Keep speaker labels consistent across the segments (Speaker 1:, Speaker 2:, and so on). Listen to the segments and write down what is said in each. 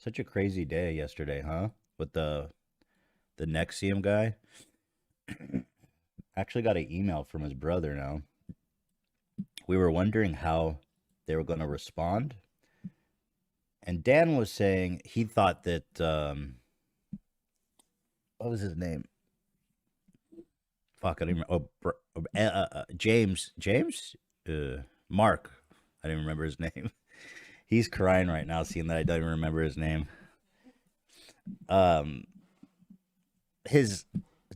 Speaker 1: Such a crazy day yesterday, huh? With the NXIVM guy. Actually got an email from his brother now. We were wondering how they were going to respond. And Dan was saying he thought that what was his name? Fuck, I don't even. James. Mark. I didn't remember his name. He's crying right now, seeing that I don't even remember his name. Um, his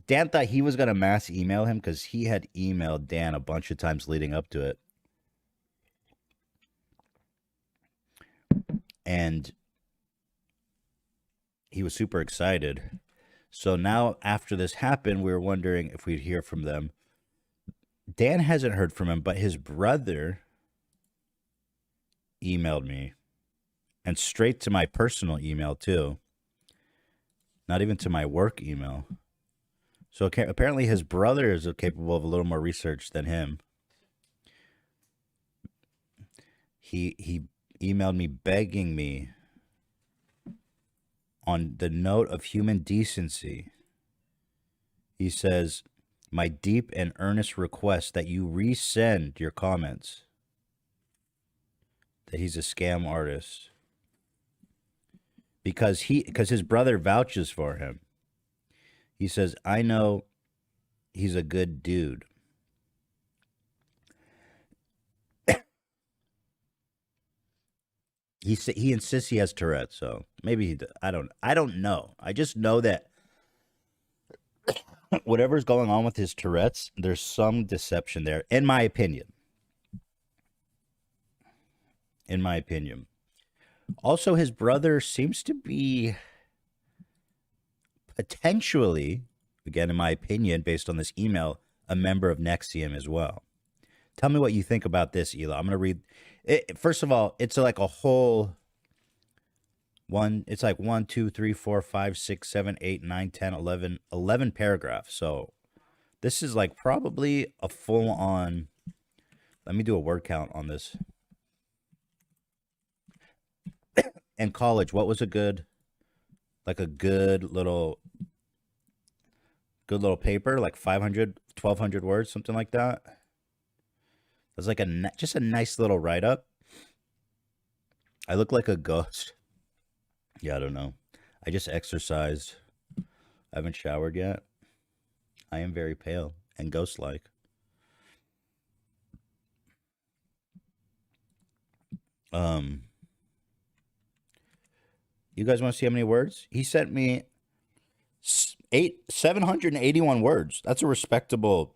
Speaker 1: Dan thought he was gonna mass email him because he had emailed Dan a bunch of times leading up to it, and he was super excited. So now, after this happened, we were wondering if we'd hear from them. Dan hasn't heard from him, but his brother emailed me, and straight to my personal email too. Not even to my work email. So apparently his brother is capable of a little more research than him. He emailed me begging me on the note of human decency. He says, my deep and earnest request that you resend your comments. That he's a scam artist. Because his brother vouches for him. He says, I know he's a good dude. He insists he has Tourette's, so maybe he. I don't know. I just know that whatever's going on with his Tourette's, there's some deception there, in my opinion. In my opinion. Also, his brother seems to be potentially, again, in my opinion, based on this email, a member of NXIVM as well. Tell me what you think about this, Ela. I'm going to read it. First of all, it's like a whole it's like 1, 2, 3, 4, 5, 6, 7, 8, 9, 10, 11 paragraphs. So this is like probably a full on, let me do a word count on this. In college, what was a good little paper, like 500, 1,200 words, something like that? It's like just a nice little write-up. I look like a ghost. Yeah, I don't know. I just exercised. I haven't showered yet. I am very pale and ghost-like. You guys want to see how many words? He sent me 781 words. That's a respectable.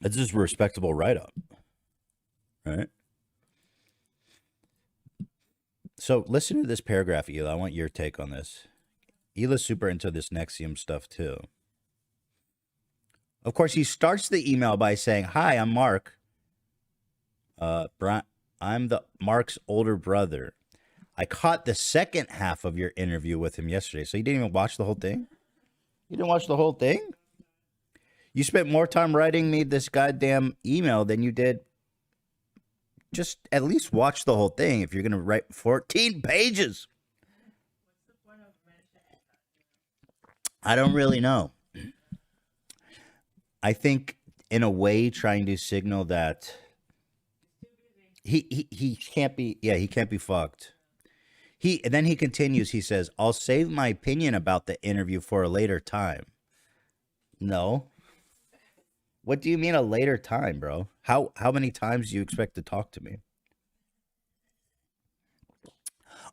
Speaker 1: That's just a respectable write-up, right? So listen to this paragraph, Ela. I want your take on this. Ela's super into this NXIVM stuff too. Of course, he starts the email by saying, "Hi, I'm Mark. I'm Mark's older brother. I caught the second half of your interview with him yesterday." So you didn't even watch the whole thing? You didn't watch the whole thing? You spent more time writing me this goddamn email than you did. Just at least watch the whole thing if you're going to write 14 pages. I don't really know. I think in a way trying to signal that he can't be, yeah, he can't be fucked. Then he continues, he says, I'll save my opinion about the interview for a later time. No. What do you mean a later time, bro? How many times do you expect to talk to me?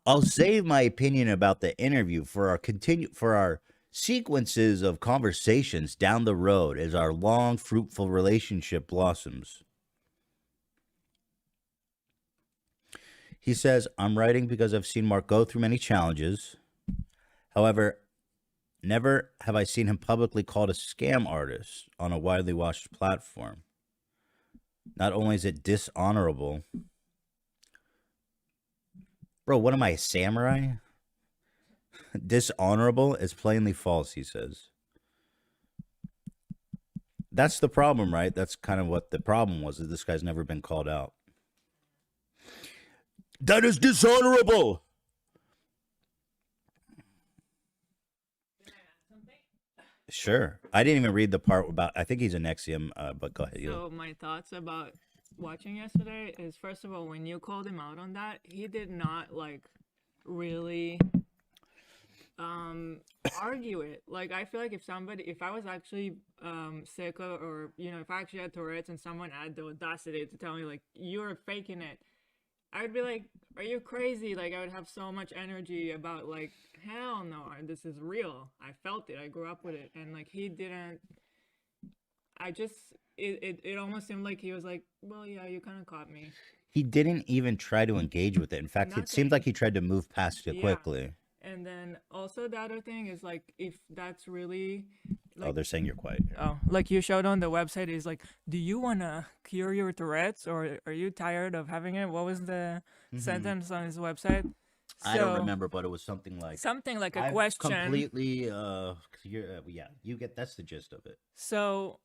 Speaker 1: I'll save my opinion about the interview for our sequences of conversations down the road as our long, fruitful relationship blossoms. He says, I'm writing because I've seen Mark go through many challenges. However, never have I seen him publicly called a scam artist on a widely watched platform. Not only is it dishonorable. Bro, what am I, a samurai? Dishonorable is plainly false, he says. That's the problem, right? That's kind of what the problem was, is this guy's never been called out. That is dishonorable. Sure. I didn't even read the part about. I think he's an NXIVM, but go ahead.
Speaker 2: So my thoughts about watching yesterday is, first of all, when you called him out on that, he did not like really um argue it. Like, I feel like if I was actually sick, or if I actually had Tourette's and someone had the audacity to tell me like you're faking it, I would be like, are you crazy? Like, I would have so much energy about like, hell no, this is real. I felt it. I grew up with it. And like, he didn't. I just it almost seemed like he was like, well, yeah, you kind of caught me.
Speaker 1: He didn't even try to engage with it. In fact, it seemed like
Speaker 2: Nothing.
Speaker 1: he tried to move past it
Speaker 2: Yeah.
Speaker 1: quickly.
Speaker 2: And then also the other thing is like, if that's really
Speaker 1: Oh,
Speaker 2: like,
Speaker 1: they're saying you're quiet here.
Speaker 2: oh, like you showed on the website, is like, do you want to cure your Tourette's, or are you tired of having it? What was the
Speaker 1: Hmm.
Speaker 2: sentence on his website?
Speaker 1: I don't
Speaker 2: So
Speaker 1: remember, but it was something like,
Speaker 2: something like a
Speaker 1: I've
Speaker 2: question.
Speaker 1: completely, yeah, you get, that's the gist of it.
Speaker 2: So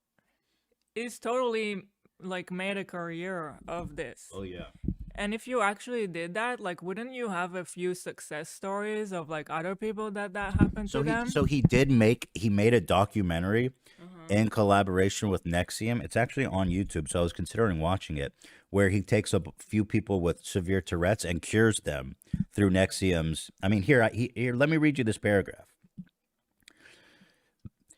Speaker 2: it's totally like made a career of this.
Speaker 1: Oh, yeah.
Speaker 2: And if you actually did that, like, wouldn't you have a few success stories of like other people that happened to them?
Speaker 1: So he made a documentary
Speaker 2: Uh-huh.
Speaker 1: in collaboration with NXIVM. It's actually on YouTube, so I was considering watching it, where he takes a few people with severe Tourette's and cures them through NXIVM's. I mean, here, let me read you this paragraph.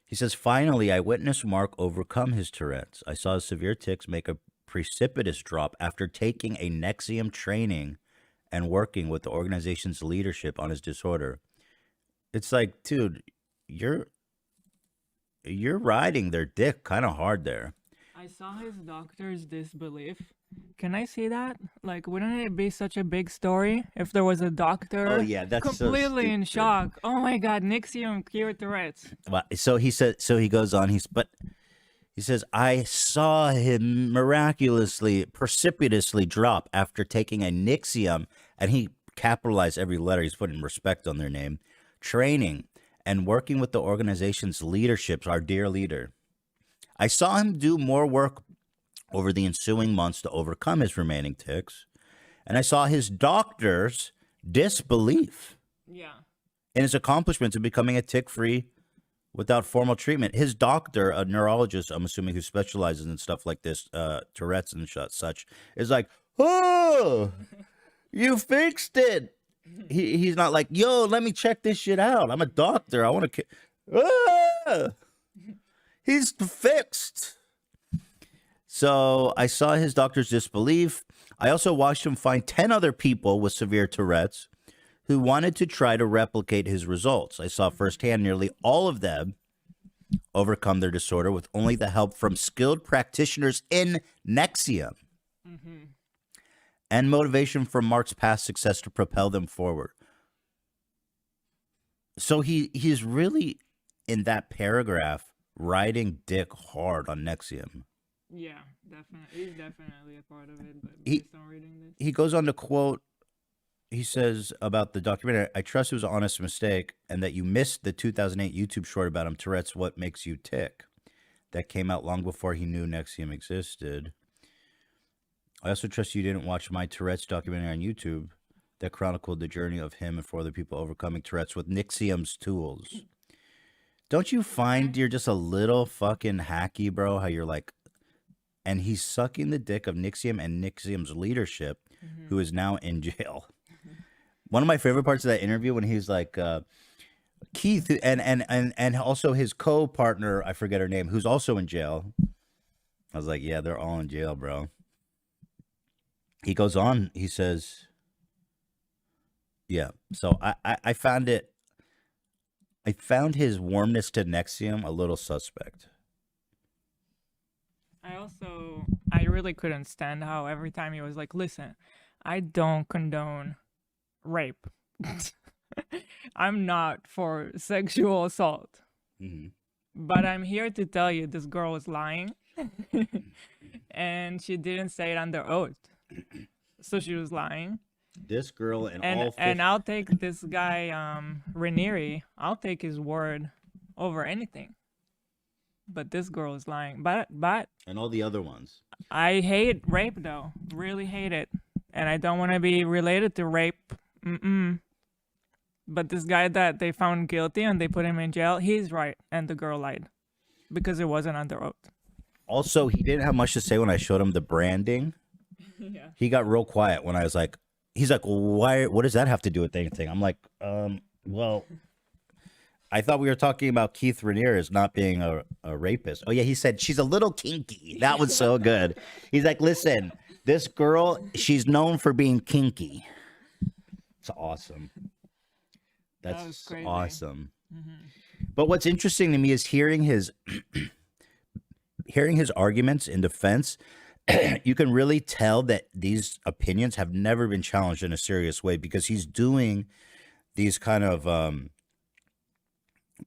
Speaker 1: He says, "Finally, I witnessed Mark overcome his Tourette's. I saw his severe tics make a precipitous drop after taking a NXIVM training and working with the organization's leadership on his disorder." It's like, dude, you're you're riding their dick kind of hard there.
Speaker 2: I saw his doctor's disbelief. Can I see that? Like, wouldn't it be such a big story if there was a
Speaker 1: Oh
Speaker 2: doctor
Speaker 1: yeah, that's so
Speaker 2: completely in
Speaker 1: stupid.
Speaker 2: shock? Oh my God, Nixium cured Tourette's.
Speaker 1: Well, so he said. So he goes on. He says, "I saw him miraculously, precipitously drop after taking a Nixium," and he capitalized every letter. He's putting respect on their name. Training and working with the organization's leadership, our dear leader. I saw him do more work over the ensuing months to overcome his remaining tics, and I saw his doctor's disbelief
Speaker 2: Yeah.
Speaker 1: in his accomplishments of becoming a tick-free without formal treatment. His doctor, a neurologist, I'm assuming, who specializes in stuff like this, Tourette's and such, is like, "Oh, you fixed it." He's not like, "Yo, let me check this shit out. I'm a doctor. I want to." Ah! He's fixed. So I saw his doctor's disbelief. I also watched him find 10 other people with severe Tourette's who wanted to try to replicate his results. I saw firsthand nearly all of them overcome their disorder with only the help from skilled practitioners in NXIVM
Speaker 2: Mm-hmm.
Speaker 1: and motivation from Mark's past success to propel them forward. So he's really in that paragraph riding dick hard on NXIVM.
Speaker 2: Yeah, definitely. He's definitely a part of it, but
Speaker 1: He
Speaker 2: based on reading this.
Speaker 1: he goes on to quote. He says about the documentary, "I trust it was an honest mistake and that you missed the 2008 YouTube short about him, Tourette's What Makes You Tick. That came out long before he knew NXIVM existed. I also trust you didn't watch my Tourette's documentary on YouTube that chronicled the journey of him and four other people overcoming Tourette's with NXIVM's tools." Don't you find
Speaker 2: Okay.
Speaker 1: you're just a little fucking hacky, bro? How you're like, and he's sucking the dick of NXIVM and NXIVM's leadership,
Speaker 2: Mm-hmm.
Speaker 1: who is now in jail. One of my favorite parts of that interview when he's like, Keith and also his co-partner, I forget her name, who's also in jail. I was like, yeah, they're all in jail, bro. He goes on, he says, yeah. So I found it. I found his warmness to NXIVM a little suspect.
Speaker 2: I really couldn't stand how every time he was like, listen, I don't condone rape. I'm not for sexual assault,
Speaker 1: Hmm.
Speaker 2: but I'm here to tell you this girl was lying and she didn't say it under oath. So she was lying.
Speaker 1: This girl and
Speaker 2: And
Speaker 1: all
Speaker 2: and
Speaker 1: 50,
Speaker 2: I'll take this guy Ranieri. I'll take his word over anything. But this girl is lying. But
Speaker 1: and all the other ones.
Speaker 2: I hate rape though. Really hate it. And I don't want to be related to rape. Mm-mm. But this guy that they found guilty and they put him in jail, he's right, and the girl lied because it wasn't under oath.
Speaker 1: Also, he didn't have much to say when I showed him the branding.
Speaker 2: Yeah.
Speaker 1: He got real quiet when I was like, he's like, well, why? What does that have to do with anything? I'm like, well, I thought we were talking about Keith Raniere as not being a rapist. Oh yeah, he said she's a little kinky. That was so good. He's like, listen, this girl, she's known for being kinky. It's awesome.
Speaker 2: That was
Speaker 1: That's
Speaker 2: crazy.
Speaker 1: awesome.
Speaker 2: Mm-hmm.
Speaker 1: But what's interesting to me is hearing his arguments in defense. You can really tell that these opinions have never been challenged in a serious way because he's doing these kind of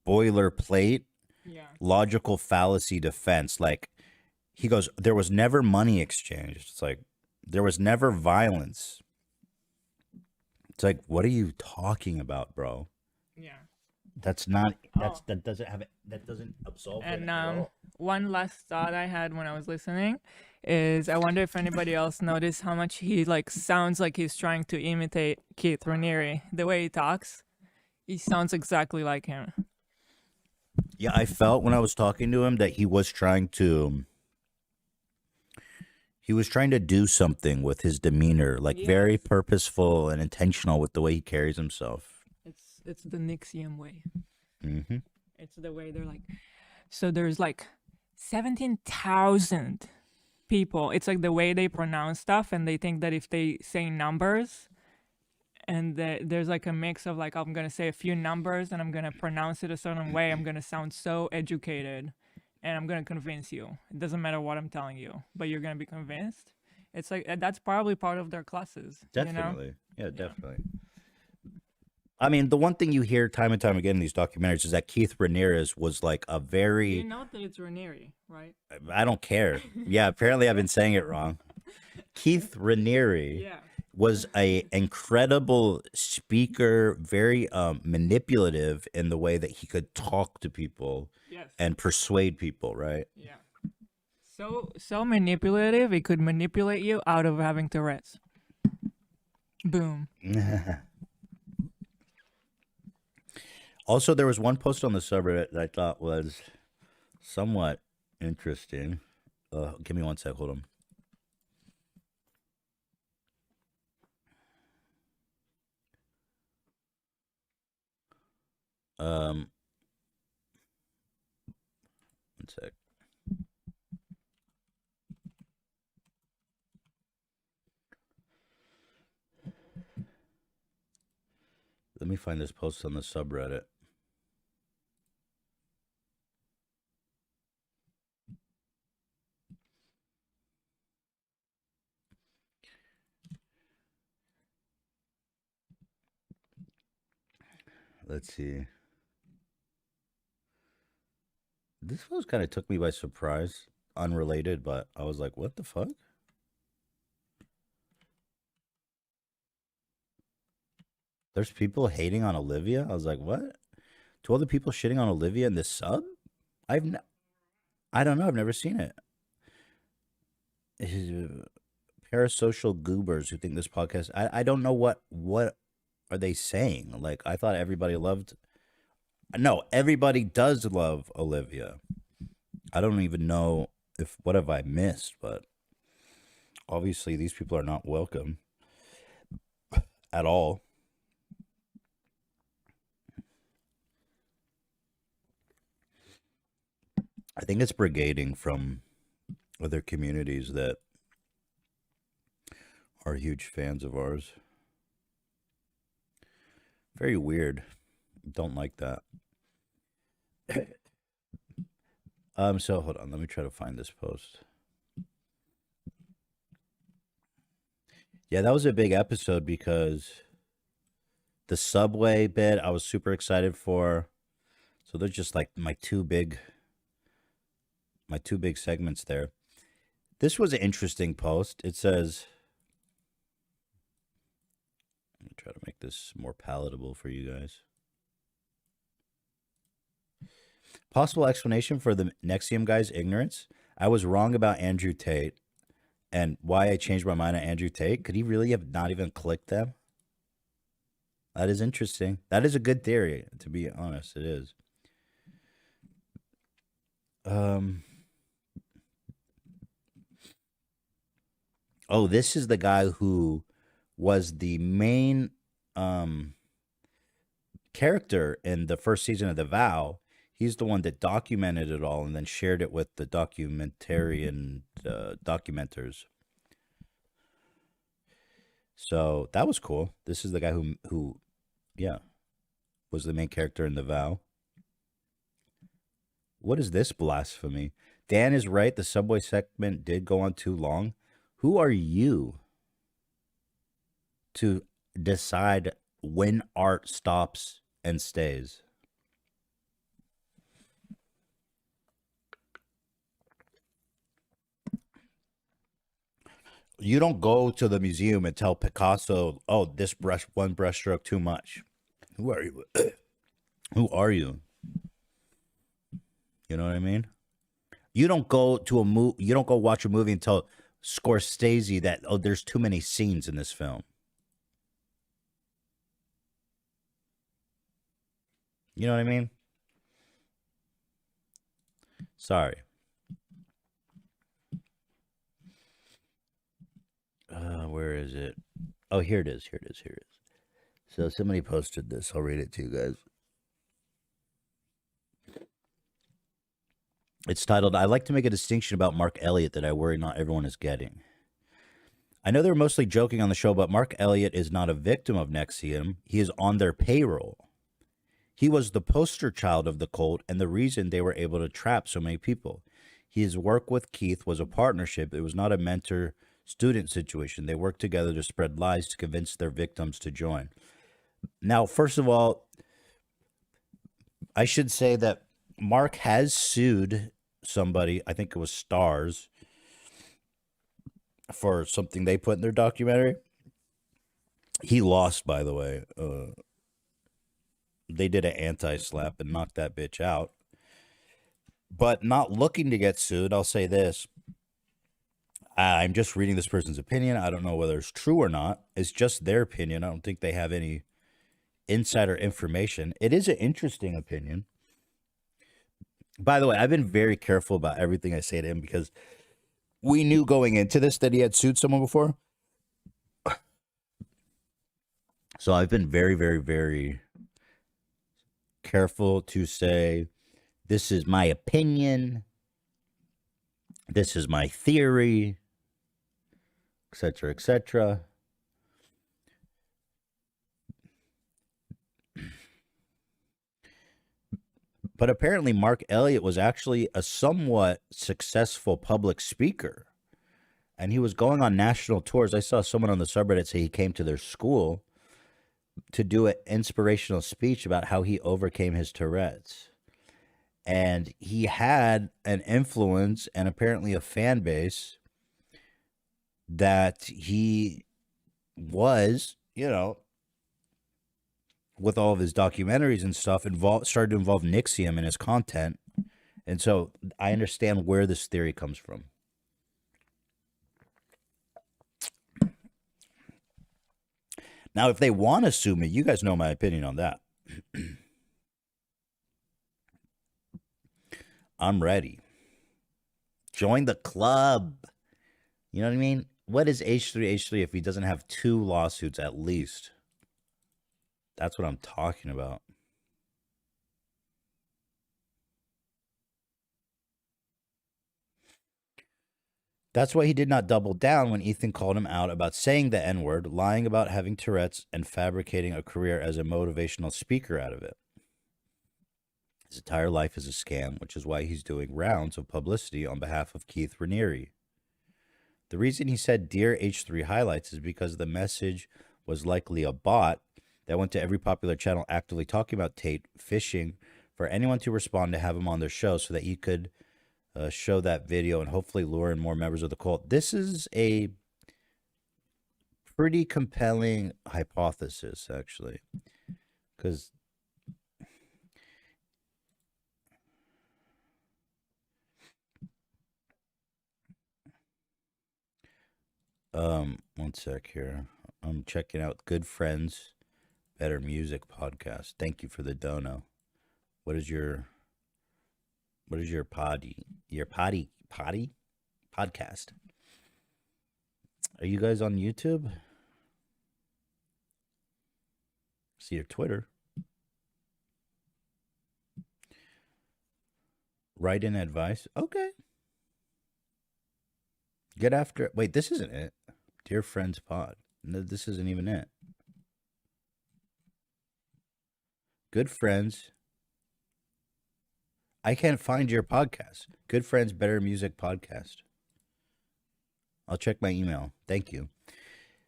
Speaker 1: boilerplate
Speaker 2: Yeah.
Speaker 1: logical fallacy defense. Like he goes, there was never money exchanged. It's like there was never violence. It's like, what are you talking about, bro?
Speaker 2: Yeah.
Speaker 1: That's not.
Speaker 2: Oh.
Speaker 1: That doesn't absolve it
Speaker 2: And
Speaker 1: at all.
Speaker 2: one last thought I had when I was listening is I wonder if anybody else noticed how much he like sounds like he's trying to imitate Keith Raniere. The way he talks, he sounds exactly like him.
Speaker 1: Yeah, I felt when I was talking to him that he was trying to do something with his demeanor, like very
Speaker 2: Yes.
Speaker 1: purposeful and intentional with the way he carries himself.
Speaker 2: It's the NXIVM way.
Speaker 1: Mm-hmm.
Speaker 2: It's the way they're like. So there's like 17,000 people. It's like the way they pronounce stuff, and they think that if they say numbers, and there's like a mix of like I'm gonna say a few numbers and I'm gonna pronounce it a certain way, I'm gonna sound so educated, and I'm gonna convince you. It doesn't matter what I'm telling you, but you're gonna be convinced. It's like that's probably part of their classes.
Speaker 1: Definitely.
Speaker 2: You know?
Speaker 1: Yeah, definitely. I mean, the one thing you hear time and time again in these documentaries is that Keith Raniere was like a very.
Speaker 2: You know that it's Raniere, right?
Speaker 1: I don't care. Yeah, apparently I've been saying it wrong. Keith Raniere
Speaker 2: Yeah.
Speaker 1: was a incredible speaker, very manipulative in the way that he could talk to people
Speaker 2: Yes.
Speaker 1: and persuade people, right?
Speaker 2: Yeah. So manipulative, it could manipulate you out of having Tourette's. Boom.
Speaker 1: Also, there was one post on the subreddit that I thought was somewhat interesting. Give me one sec. Hold on. One sec. Let me find this post on the subreddit. Let's see. This post kind of took me by surprise. Unrelated, but I was like, what the fuck? There's people hating on Olivia? I was like, what? 2 other people shitting on Olivia in this sub? I don't know. I've never seen it. Parasocial goobers who think this podcast. I don't know what are they saying. Like, I thought everybody loved. No, everybody does love Olivia. I don't even know if what have I missed, but obviously these people are not welcome at all. I think it's brigading from other communities that are huge fans of ours. Very weird. Don't like that. So hold on, let me try to find this post. Yeah, that was a big episode because the subway bit I was super excited for. So they're just like my two big segments there. This was an interesting post. It says, let me try to make this more palatable for you guys. Possible explanation for the NXIVM guy's ignorance. I was wrong about Andrew Tate and why I changed my mind on Andrew Tate. Could he really have not even clicked them? That is interesting. That is a good theory, to be honest. It is. Um. Oh, this is the guy who was the main um character in the first season of The Vow. He's the one that documented it all and then shared it with the documentarian documenters. So that was cool. This is the guy who yeah, was the main character in The Vow. What is this blasphemy? Dan is right. The subway segment did go on too long. Who are you to decide when art stops and stays? You don't go to the museum and tell Picasso, "Oh, this one brushstroke too much." Who are you? Who are you? You know what I mean? You don't go to a movie. You don't go watch a movie and tell Scorsese that, "Oh, there's too many scenes in this film." You know what I mean? Sorry. Where is it? Oh, here it is. Here it is. Here it is. So somebody posted this. I'll read it to you guys. It's titled, "I like to make a distinction about Mark Elliott that I worry not everyone is getting. I know they're mostly joking on the show, but Mark Elliott is not a victim of NXIVM. He is on their payroll. He was the poster child of the cult and the reason they were able to trap so many people. His work with Keith was a partnership. It was not a mentor-student situation. They worked together to spread lies to convince their victims to join." Now, first of all, I should say that Mark has sued somebody, I think it was Stars, for something they put in their documentary. He lost, by the way. They did an anti-slap and knocked that bitch out. But not looking to get sued, I'll say this. I'm just reading this person's opinion. I don't know whether it's true or not. It's just their opinion. I don't think they have any insider information. It is an interesting opinion. By the way, I've been very careful about everything I say to him because we knew going into this that he had sued someone before. So I've been very, very, very careful to say, this is my opinion, this is my theory, etc., etc. But apparently Mark Elliott was actually a somewhat successful public speaker. And he was going on national tours. I saw someone on the subreddit say he came to their school to do an inspirational speech about how he overcame his Tourette's. And he had an influence and apparently a fan base that he was, with all of his documentaries and stuff, started to involve NXIVM in his content. And so I understand where this theory comes from. Now, if they want to sue me, you guys know my opinion on that. I'm ready. Join the club. You know what I mean? What is H3 if he doesn't have 2 lawsuits at least? That's what I'm talking about. That's why he did not double down when Ethan called him out about saying the N-word, lying about having Tourette's, and fabricating a career as a motivational speaker out of it. His entire life is a scam, which is why he's doing rounds of publicity on behalf of Keith Raniere. The reason he said Dear H3 Highlights is because the message was likely a bot that went to every popular channel actively talking about Tate, fishing for anyone to respond to have him on their show so that he could show that video and hopefully lure in more members of the cult. This is a pretty compelling hypothesis, actually, because one sec here. I'm checking out Good Friends Better Music Podcast. Thank you for the dono. What is your potty podcast? Are you guys on YouTube? See your Twitter. Write in advice. Okay. Get after it. Wait, this isn't it. Dear Friends Pod. No, this isn't even it. Good Friends. I can't find your podcast. Good Friends, Better Music Podcast. I'll check my email. Thank you.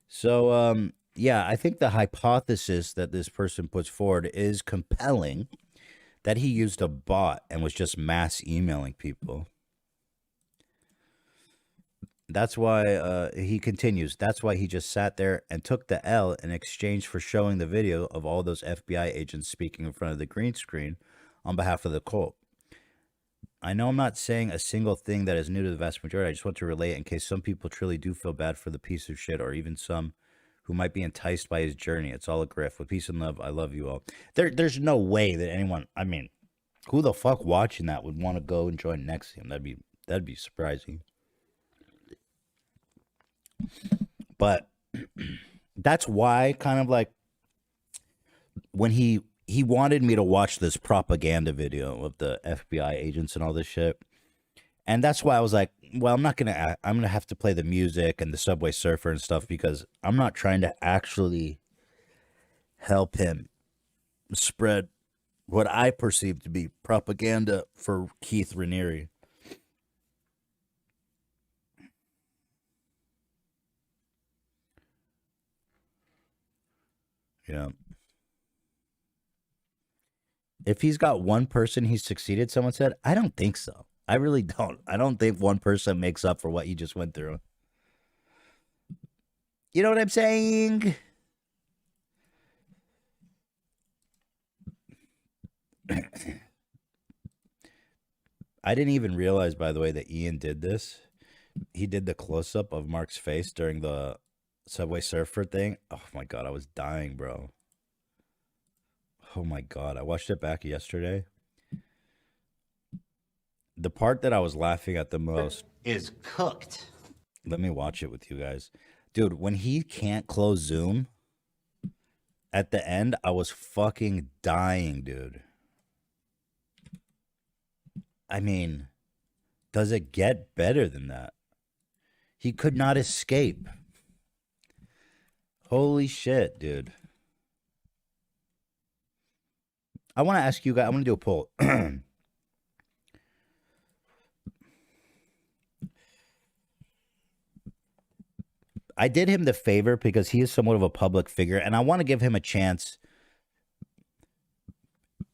Speaker 1: So, yeah, I think the hypothesis that this person puts forward is compelling, that he used a bot and was just mass emailing people. That's why he continues. That's why he just sat there and took the L in exchange for showing the video of all those FBI agents speaking in front of the green screen on behalf of the cult. I know I'm not saying a single thing that is new to the vast majority. I just want to relay it in case some people truly do feel bad for the piece of shit, or even some who might be enticed by his journey. It's all a grift. With peace and love, I love you all. There's no way that anyone, I mean, who the fuck watching that would want to go and join NXIVM? That'd be surprising. But that's why, kind of like, when he wanted me to watch this propaganda video of the FBI agents and all this shit, and that's why I was like, well, I'm gonna have to play the music and the Subway Surfer and stuff, because I'm not trying to actually help him spread what I perceive to be propaganda for Keith Raniere. Yeah. If he's got one person he's succeeded, someone said, I don't think so. I really don't. I don't think one person makes up for what he just went through. You know what I'm saying? I didn't even realize, by the way, that Ian did this. He did the close-up of Mark's face during the Subway Surfer thing. Oh my God, I was dying, bro. Oh my God, I watched it back yesterday. The part that I was laughing at the most
Speaker 3: is cooked.
Speaker 1: Let me watch it with you guys. Dude, when he can't close Zoom at the end, I was fucking dying, dude. I mean, does it get better than that? He could not escape. Holy shit, dude. I want to ask you guys, I want to do a poll. I did him the favor because he is somewhat of a public figure, and I want to give him a chance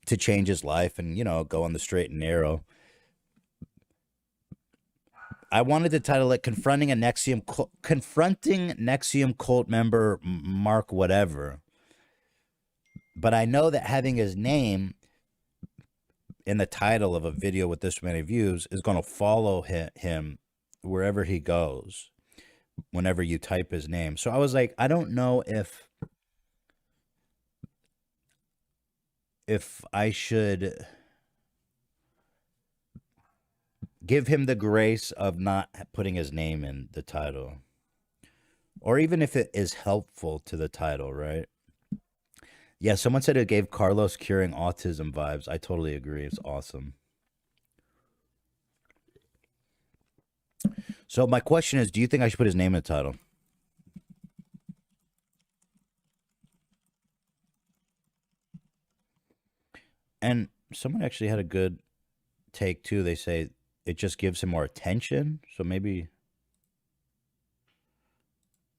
Speaker 1: to change his life and, you know, go on the straight and narrow. I wanted to title it confronting NXIVM cult member Mark whatever. But I know that having his name in the title of a video with this many views is going to follow him wherever he goes, whenever you type his name. So I was like, I don't know if I should give him the grace of not putting his name in the title, or even if it is helpful to the title, right? Yeah, someone said it gave Carlos curing autism vibes. I totally agree. It's awesome. So my question is, do you think I should put his name in the title? And someone actually had a good take too. They say it just gives him more attention. So maybe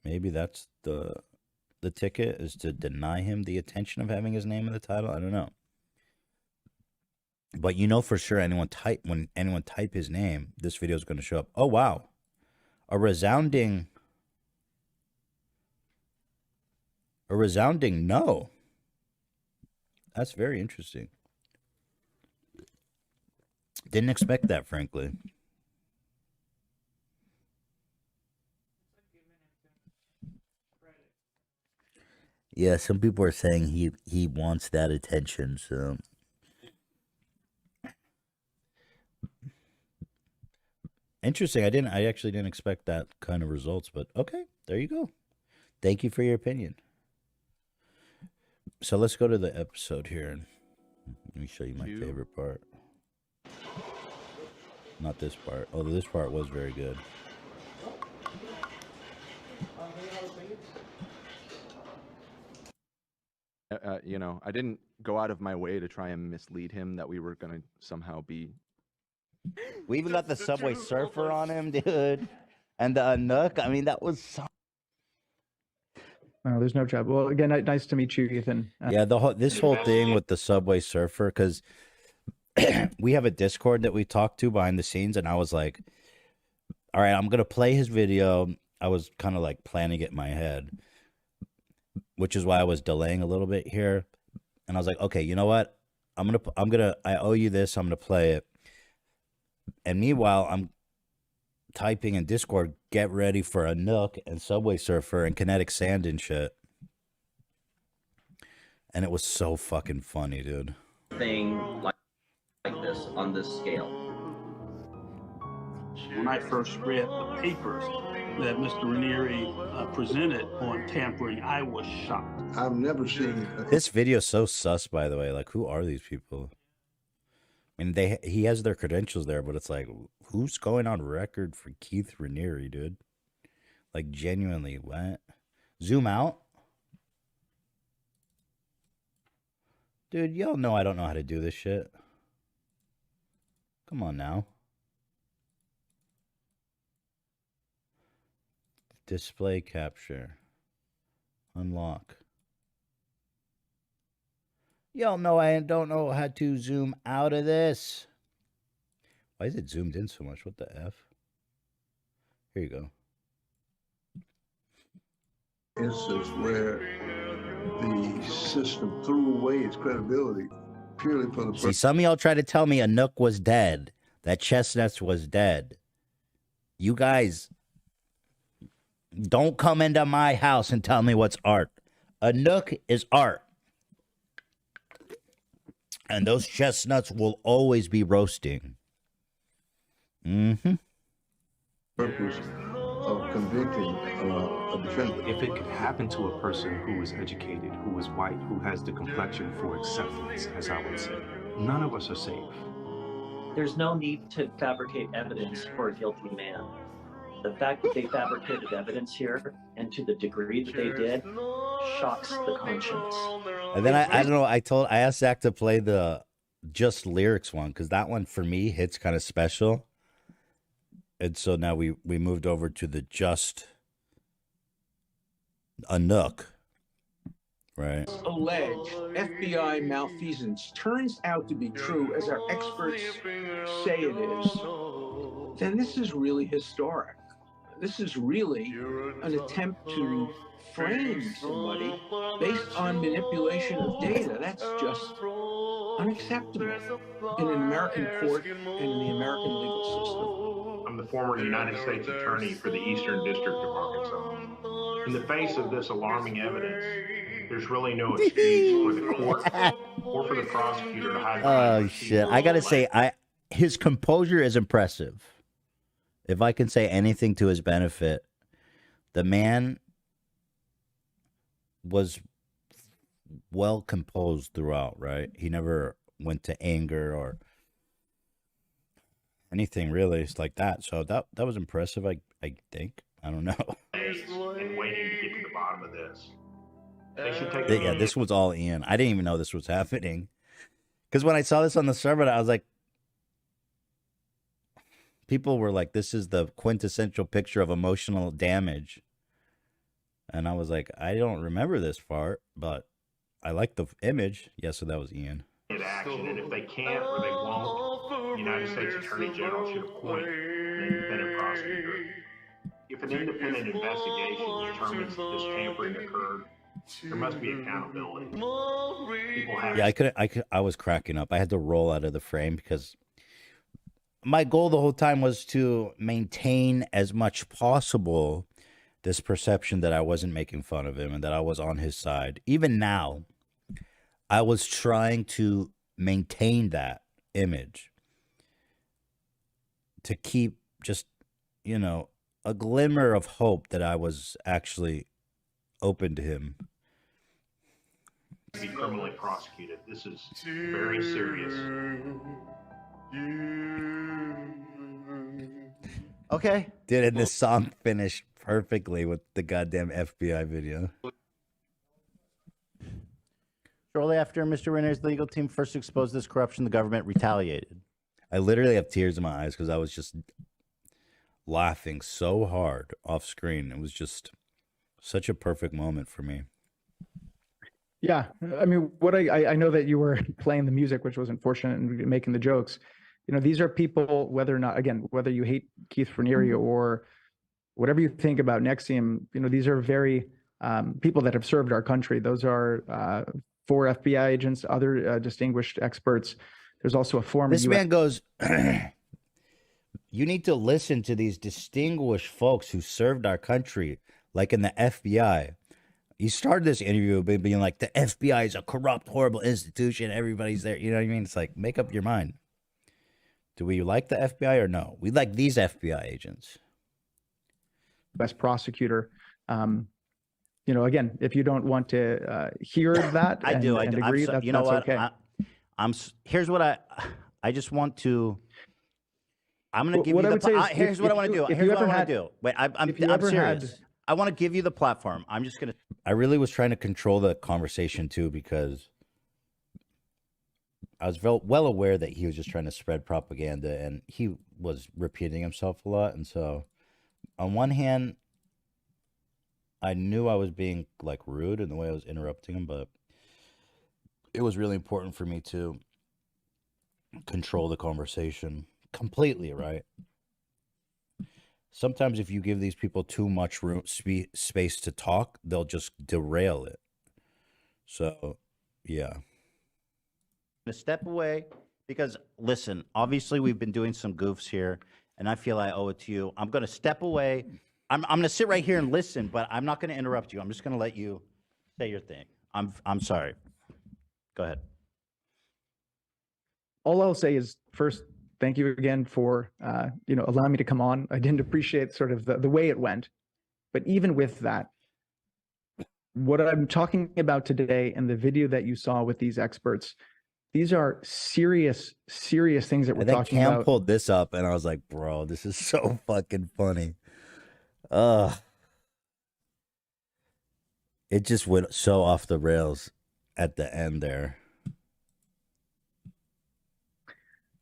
Speaker 1: that's the ticket, is to deny him the attention of having his name in the title. I don't know. But you know for sure when anyone type his name, this video is going to show up. Oh wow. A resounding no. That's very interesting. Didn't expect that, frankly. Yeah, some people are saying he wants that attention, so interesting. I actually didn't expect that kind of results, but okay, there you go. Thank you for your opinion. So let's go to the episode here and let me show you my favorite part. Not this part. Although this part was very good.
Speaker 3: You know, I didn't go out of my way to try and mislead him that we were going to somehow be.
Speaker 1: We even got the Subway Surfer on him, dude. And the Nook. I mean, that was so.
Speaker 4: No, there's no trouble. Well, again, nice to meet you, Ethan.
Speaker 1: Yeah, this whole thing with the Subway Surfer, because we have a Discord that we talk to behind the scenes, and I was like, all right, I'm gonna play his video. I was kind of like planning it in my head, which is why I was delaying a little bit here. And I was like, okay, you know what? I owe you this. I'm gonna play it. And meanwhile, I'm typing in Discord, get ready for a Nook and Subway Surfer and kinetic sand and shit. And it was so fucking funny, dude.
Speaker 5: Thing like this on this scale.
Speaker 6: When I first read the papers that Mr. Ranieri presented on tampering, I was shocked.
Speaker 7: I've never seen
Speaker 1: this video so sus, by the way. Like, who are these people? I mean, he has their credentials there, but it's like, who's going on record for Keith Raniere, dude? Like, genuinely, what? Zoom out? Dude, y'all know I don't know how to do this shit. Come on now. Display capture. Unlock. Y'all know I don't know how to zoom out of this. Why is it zoomed in so much? What the F? Here you go.
Speaker 7: Instance where the system threw away its credibility purely for the
Speaker 1: See, some of y'all try to tell me a Nook was dead, that Chestnuts was dead. You guys don't come into my house and tell me what's art. A Nook is art. And those chestnuts will always be roasting. Mm-hmm.
Speaker 7: Purpose of convicting a defendant.
Speaker 8: If it could happen to a person who is educated, who is white, who has the complexion for acceptance, as I would say, none of us are safe.
Speaker 5: There's no need to fabricate evidence for a guilty man. The fact that they fabricated evidence here, and to the degree that they did, shocks the conscience.
Speaker 1: And then I don't know, I asked Zach to play the Just Lyrics one, because that one for me hits kind of special. And so now we moved over to the Just a Nook. Right.
Speaker 9: Alleged FBI malfeasance turns out to be true, as our experts say it is, then this is really historic. This is really an attempt to frame somebody based on manipulation of data. That's just unacceptable in an American court and in the American legal system.
Speaker 10: I'm the former United States Attorney for the Eastern District of Arkansas. In the face of this alarming evidence, there's really no excuse for the court or for the prosecutor to hide.
Speaker 1: Oh shit! I gotta say, his composure is impressive. If I can say anything to his benefit, the man was well composed throughout. Right? He never went to anger or anything really. It's like that. So that was impressive. I think. I don't know.
Speaker 10: And waiting to get to the bottom of this. They should take
Speaker 1: Yeah, this was all Ian. I didn't even know this was happening. Because when I saw this on the server, I was like, people were like, this is the quintessential picture of emotional damage. And I was like, I don't remember this part, but I like the image. Yeah, so that was Ian.
Speaker 10: Action, and if they can't or they won't, the United States Attorney General should appoint an independent prosecutor. If an independent investigation determines that this tampering occurred, there must be accountability. People have
Speaker 1: I was cracking up. I had to roll out of the frame because my goal the whole time was to maintain as much possible this perception that I wasn't making fun of him and that I was on his side. Even now, I was trying to maintain that image to keep just, you know, a glimmer of hope that I was actually open to him.
Speaker 10: To be criminally prosecuted. This is very serious.
Speaker 1: Okay. Dude, and this song finished perfectly with the goddamn FBI video. Shortly after Mr. Renner's legal team first exposed this corruption, the government retaliated. I literally have tears in my eyes because I was just laughing so hard off screen. It was just such a perfect moment for me.
Speaker 4: Yeah, I mean, what I know that you were playing the music, which was unfortunate, and making the jokes. You know, these are people, whether or not, again, whether you hate Keith Raniere or whatever you think about NXIVM, you know, these are very people that have served our country. Those are 4 FBI agents, other distinguished experts. There's also a former
Speaker 1: This man goes, you need to listen to these distinguished folks who served our country, like in the FBI. He started this interview by being like, the FBI is a corrupt, horrible institution. Everybody's there. You know what I mean? It's like, make up your mind. Do we like the FBI or no? We like these FBI agents.
Speaker 4: best prosecutor. You know, again, if you don't want to hear that,
Speaker 1: I do.
Speaker 4: and agree, that's,
Speaker 1: you know
Speaker 4: that's
Speaker 1: what?
Speaker 4: okay.
Speaker 1: Here's what I just want to. I'm going to give
Speaker 4: What
Speaker 1: you
Speaker 4: I
Speaker 1: the.
Speaker 4: would say is
Speaker 1: Here's what I want to do. Here's what I want to do. Wait, I'm serious. I want to give you the platform. I'm just going to. I really was trying to control the conversation too, because I was well aware that he was just trying to spread propaganda, and he was repeating himself a lot. And so, on one hand, I knew I was being like rude in the way I was interrupting him, but it was really important for me to control the conversation completely, right? Sometimes if you give these people too much room, space to talk, they'll just derail it. So, yeah. I'm gonna step away because, listen, obviously we've been doing some goofs here, and I feel I owe it to you. I'm going to step away. I'm going to sit right here and listen, but I'm not going to interrupt you. I'm just going to let you say your thing. I'm sorry. Go ahead.
Speaker 4: All I'll say is, first, thank you again for you know, allowing me to come on. I didn't appreciate sort of the way it went, but even with that, what I'm talking about today and the video that you saw with these experts, these are serious things that we're talking
Speaker 1: Cam
Speaker 4: about.
Speaker 1: pulled this up, and I was like, bro, this is so fucking funny. It just went so off the rails at the end there.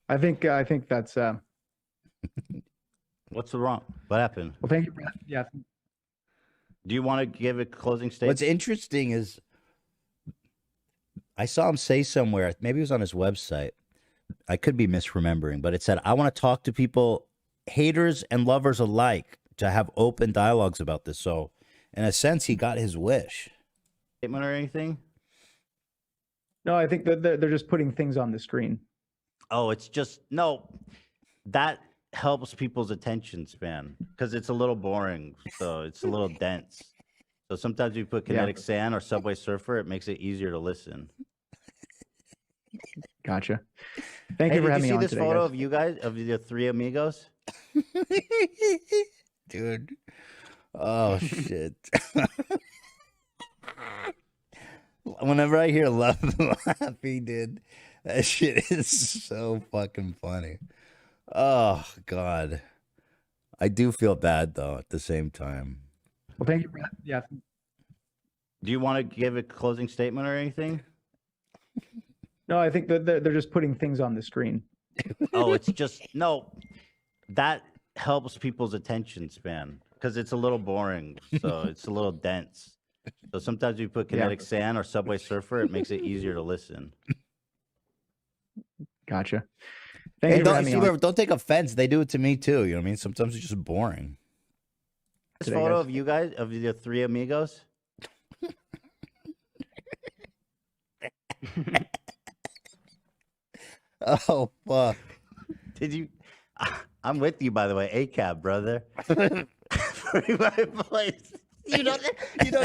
Speaker 4: I think that's
Speaker 1: What's wrong? What happened?
Speaker 4: well, thank you, Brad. Yeah.
Speaker 1: Do you want to give a closing statement? What's interesting is I saw him say somewhere, maybe it was on his website. I could be misremembering, but it said, I want to talk to people, haters and lovers alike, to have open dialogues about this. So, in a sense, he got his wish. Statement or anything?
Speaker 4: No, I think that they're just putting things on the screen.
Speaker 1: Oh, it's just, no, that helps people's attention span because it's a little boring. So it's a little dense. So sometimes you put kinetic sand or Subway Surfer, it makes it easier to listen.
Speaker 4: Gotcha. Thank you for having me on
Speaker 1: today. Did you see this photo
Speaker 4: guys.
Speaker 1: of you guys, of the 3 amigos? Dude. Oh, shit. Whenever I hear Love Happy, dude, that shit is so fucking funny. Oh, God. I do feel bad, though, at the same time.
Speaker 4: Well, thank you, Brad. Yeah.
Speaker 1: Do you want to give a closing statement or anything?
Speaker 4: No, I think that they're just putting things on the screen.
Speaker 1: Oh, it's just, no, that helps people's attention span because it's a little boring. So it's a little dense. So sometimes you put kinetic sand or Subway Surfer, it makes it easier to listen.
Speaker 4: Gotcha. Thank you for having me on.
Speaker 1: Don't take offense. They do it to me too. You know what I mean? Sometimes it's just boring. This
Speaker 4: Today,
Speaker 1: photo
Speaker 4: guys.
Speaker 1: of you guys, of the 3 amigos. Oh, fuck. Did you? I'm with you, by the way. ACAB, brother. my voice. You don't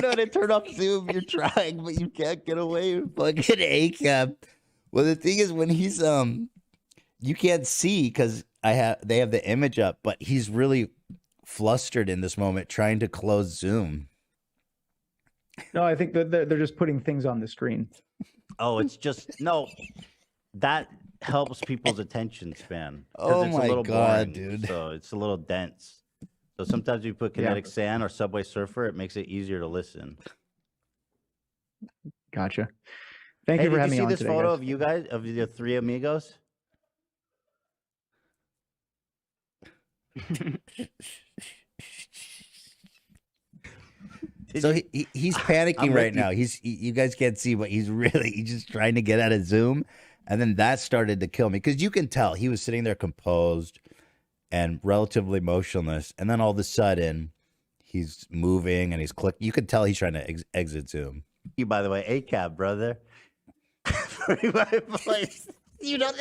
Speaker 1: know how to turn off Zoom. You're trying, but you can't get away with fucking ACAB. Well, the thing is, when he's you can't see because they have the image up, but he's really flustered in this moment, trying to close Zoom.
Speaker 4: No, I think that they're just putting things on the screen.
Speaker 1: Oh, it's just no. That helps people's attention span.
Speaker 11: Oh
Speaker 1: It's a
Speaker 11: my
Speaker 1: little
Speaker 11: God,
Speaker 1: boring,
Speaker 11: dude.
Speaker 1: So it's a little dense. So sometimes you put Kinetic Sand or Subway Surfer, it makes it easier to listen.
Speaker 4: Gotcha. Thank
Speaker 1: Hey,
Speaker 4: you for
Speaker 1: did
Speaker 4: having
Speaker 1: you
Speaker 4: me
Speaker 1: see
Speaker 4: on
Speaker 1: this
Speaker 4: today,
Speaker 1: photo
Speaker 4: guys.
Speaker 1: of you guys, of the three amigos?
Speaker 11: So he's panicking
Speaker 1: I'm
Speaker 11: right
Speaker 1: with you.
Speaker 11: now. You guys can't see, but he's just trying to get out of Zoom, and then that started to kill me because you can tell he was sitting there composed and relatively motionless, and then all of a sudden he's moving and he's clicking. You could tell he's trying to exit Zoom.
Speaker 1: You, by the way, ACAB, brother. My voice. You don't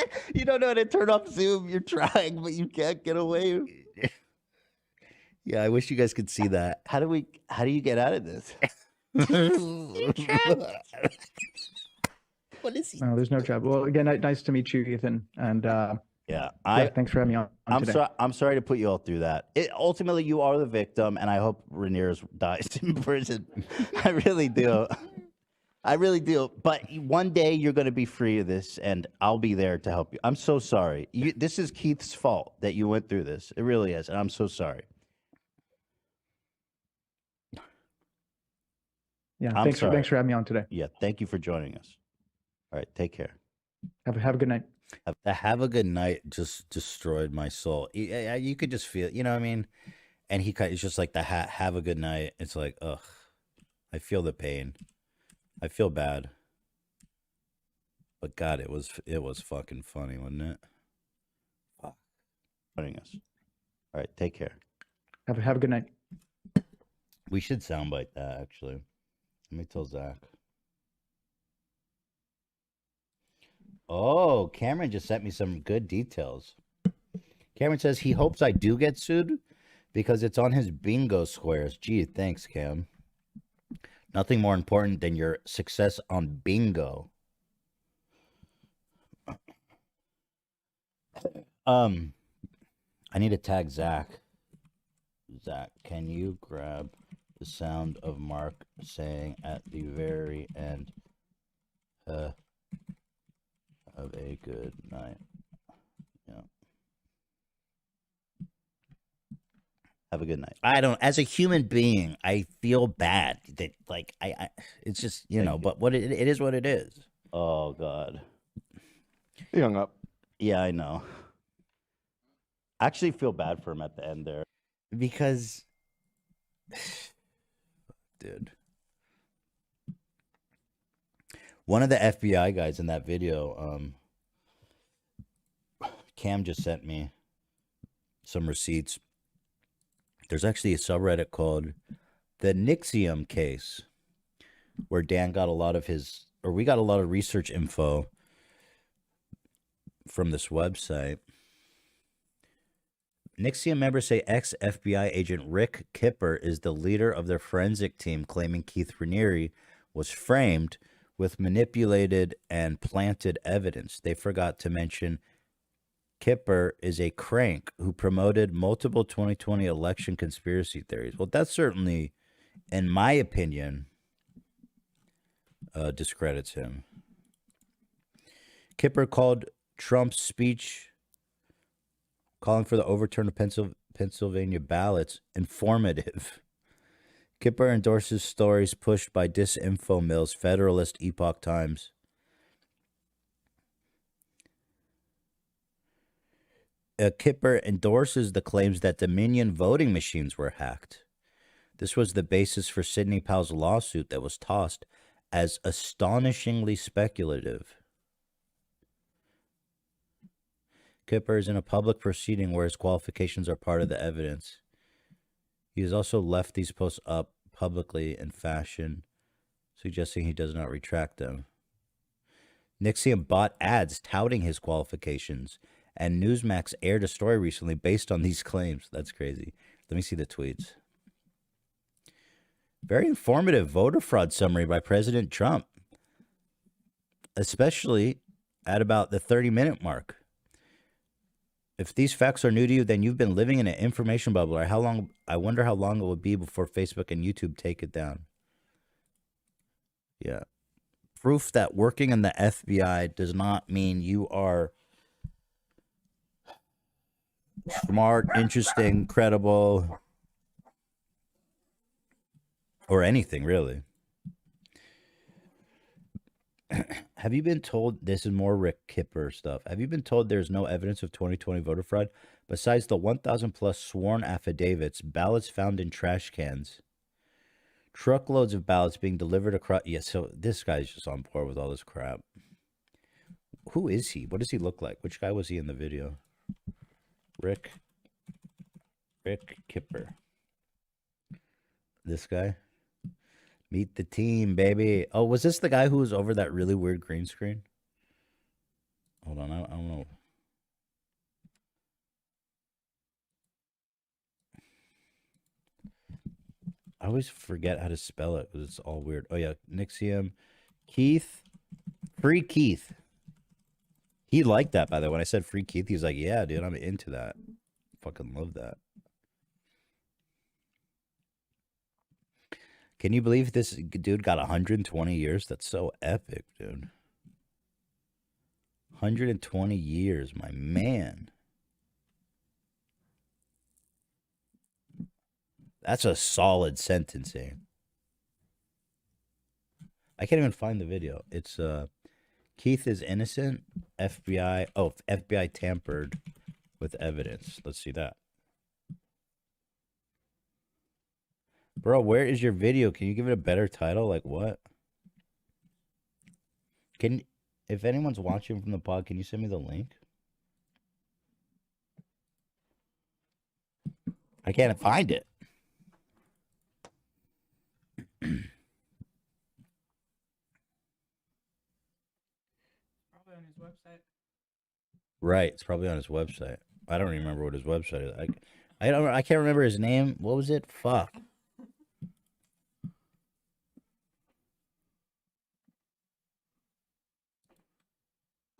Speaker 1: know how to turn off Zoom. You're trying, but you can't get away.
Speaker 11: Yeah, I wish you guys could see that.
Speaker 1: How do you get out of this?
Speaker 11: What is he?
Speaker 4: No, there's no trouble. Well, again, nice to meet you, Ethan. And
Speaker 1: Yeah,
Speaker 4: thanks for having me on today.
Speaker 1: I'm sorry to put you all through that. Ultimately, you are the victim, and I hope Ramirez dies in prison. I really do. I really do. But one day you're going to be free of this, and I'll be there to help you. I'm so sorry. This is Keith's fault that you went through this. It really is, and I'm so sorry.
Speaker 4: Yeah,
Speaker 1: I'm
Speaker 4: thanks
Speaker 1: sorry.
Speaker 4: for having me on today.
Speaker 1: Yeah, thank you for joining us. All right, take care.
Speaker 4: Have a good night.
Speaker 11: The "have a good night" just destroyed my soul. You could just feel, you know what I mean? And it's just like the "have a good night." It's like, ugh, I feel the pain. I feel bad. But God, it was fucking funny, wasn't it?
Speaker 1: Fuck. Joining us. All right, take care.
Speaker 4: Have a good night.
Speaker 11: We should soundbite that, actually. Let me tell Zach. Oh, Cameron just sent me some good details. Cameron says he hopes I do get sued because it's on his bingo squares. Gee, thanks, Cam. Nothing more important than your success on bingo. I need to tag Zach. Zach, can you grab the sound of Mark saying at the very end, have a good night. Yeah.
Speaker 1: Have a good night.
Speaker 11: As a human being, I feel bad that, like, it's just, but what it is what it is.
Speaker 1: Oh, God.
Speaker 3: He hung up.
Speaker 1: Yeah, I know. I actually feel bad for him at the end there.
Speaker 11: Because, dude, one of the FBI guys in that video, Cam just sent me some receipts. There's actually a subreddit called the NXIVM case, where Dan got a lot of we got a lot of research info from this website. NXIVM members say ex-FBI agent Rick Kipper is the leader of their forensic team, claiming Keith Raniere was framed with manipulated and planted evidence. They forgot to mention Kipper is a crank who promoted multiple 2020 election conspiracy theories. Well, that certainly, in my opinion, discredits him. Kipper called Trump's speech calling for the overturn of Pennsylvania ballots informative. Kipper endorses stories pushed by disinfo mills, Federalist, Epoch Times. Kipper endorses the claims that Dominion voting machines were hacked. This was the basis for Sidney Powell's lawsuit that was tossed as astonishingly speculative. Kipper is in a public proceeding where his qualifications are part of the evidence. He has also left these posts up publicly in fashion, suggesting he does not retract them. NXIVM bought ads touting his qualifications, and Newsmax aired a story recently based on these claims. That's crazy. Let me see the tweets. Very informative voter fraud summary by President Trump, especially at about the 30-minute mark. If these facts are new to you, then you've been living in an information bubble. Or how long? I wonder how long it will be before Facebook and YouTube take it down. Yeah. Proof that working in the FBI does not mean you are smart, interesting, credible, or anything, really. Have you been told, this is more Rick Kipper stuff, have you been told there's no evidence of 2020 voter fraud besides the 1,000 plus sworn affidavits, ballots found in trash cans, truckloads of ballots being delivered across? Yeah, so this guy's just on board with all this crap. Who is he? What does he look like? Which guy was he in the video? Rick Kipper. This guy? Meet the team, baby. Oh, was this the guy who was over that really weird green screen? Hold on, I don't know. I always forget how to spell it because it's all weird. Oh, yeah, NXIVM. Keith. Free Keith. He liked that, by the way. When I said Free Keith, he was like, yeah, dude, I'm into that. Fucking love that. Can you believe this dude got 120 years? That's so epic, dude. 120 years, my man. That's a solid sentencing. I can't even find the video. It's Keith is innocent. FBI. Oh, FBI tampered with evidence. Let's see that. Bro, where is your video? Can you give it a better title? Like what? If anyone's watching from the pod, can you send me the link? I can't find it.
Speaker 2: Probably on his website.
Speaker 11: Right, it's probably on his website. I don't even remember what his website is. I can't remember his name. What was it? Fuck.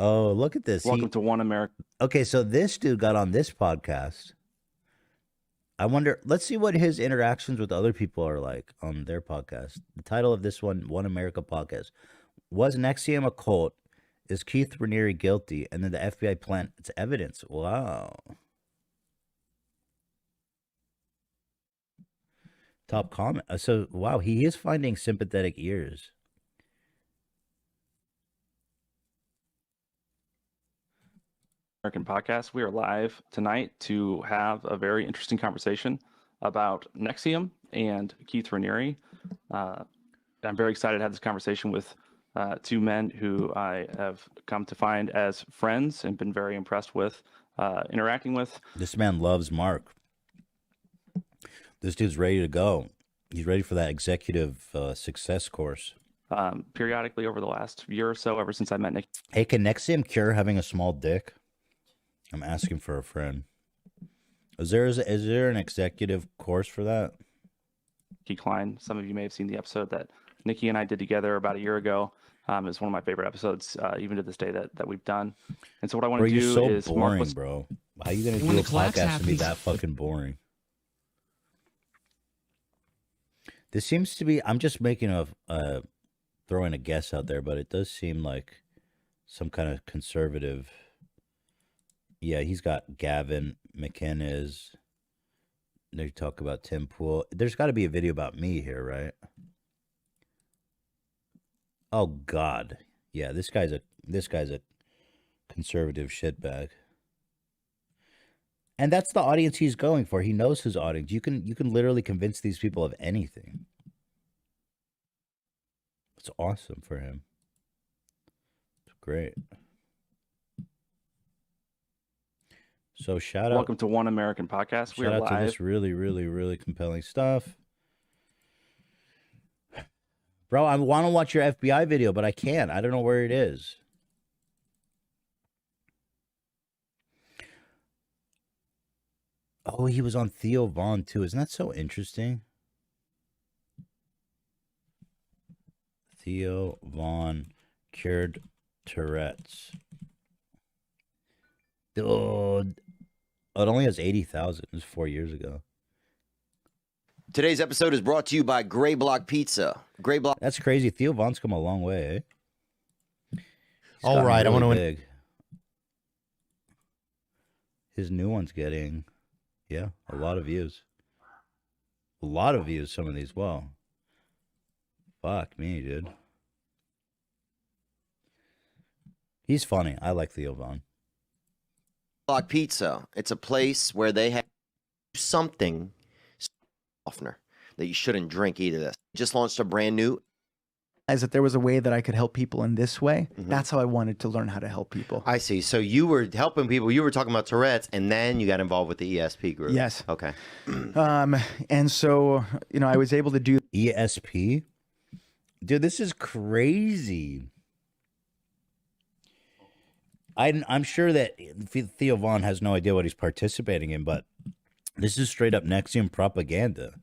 Speaker 11: Oh, look at this.
Speaker 3: Welcome to One America.
Speaker 11: Okay, so this dude got on this podcast. I wonder, let's see what his interactions with other people are like on their podcast. The title of this one America podcast. Was NXIVM a cult? Is Keith Raniere guilty? And then the FBI plants evidence. Wow. Top comment. So, wow, he is finding sympathetic ears.
Speaker 3: American podcast. We are live tonight to have a very interesting conversation about NXIVM and Keith Raniere. I'm very excited to have this conversation with two men who I have come to find as friends and been very impressed with interacting with.
Speaker 11: This man loves Mark. This dude's ready to go. He's ready for that executive success course.
Speaker 3: Periodically over the last year or so, ever since I met Nick.
Speaker 11: Hey, can NXIVM cure having a small dick? I'm asking for a friend. Is there an executive course for that?
Speaker 3: Nikki Klein. Some of you may have seen the episode that Nikki and I did together about a year ago. It's one of my favorite episodes, even to this day, that we've done. And so what I want to do
Speaker 11: you're so
Speaker 3: is
Speaker 11: boring, bro. How are you gonna do a podcast and be that fucking boring? This seems to be. I'm just making throwing a guess out there, but it does seem like some kind of conservative. Yeah, he's got Gavin McInnes. They talk about Tim Pool. There's got to be a video about me here, right? Oh God, yeah. This guy's a conservative shitbag, and that's the audience he's going for. He knows his audience. You can literally convince these people of anything. It's awesome for him. It's great. So
Speaker 3: Welcome to One American podcast. We are
Speaker 11: shout out
Speaker 3: live.
Speaker 11: to this really, really, really compelling stuff. Bro, I want to watch your FBI video, but I can't. I don't know where it is. Oh, he was on Theo Vaughn too. Isn't that so interesting?
Speaker 1: Theo Vaughn cured Tourette's. Dude, it only has 80,000. It was 4 years ago.
Speaker 12: Today's episode is brought to you by Gray Block Pizza. Gray Block.
Speaker 1: That's crazy. Theo Vaughn's come a long way. Eh?
Speaker 13: All right, I want to.
Speaker 1: Big. His new one's getting, yeah, a lot of views. A lot of views. Some of these. Well, fuck me, dude. He's funny. I like Theo Vaughn.
Speaker 12: Block Pizza. It's a place where they have something softener that you shouldn't drink either. This just launched a brand new.
Speaker 4: Is that there was a way that I could help people in this way? That's how I wanted to learn how to help people.
Speaker 12: I see. So you were helping people. You were talking about Tourette's, and then you got involved with the ESP group.
Speaker 4: Yes.
Speaker 12: Okay.
Speaker 4: And so, you know, I was able to do
Speaker 1: ESP. Dude, this is crazy. I'm sure that Theo Vaughn has no idea what he's participating in, but this is straight up NXIVM propaganda.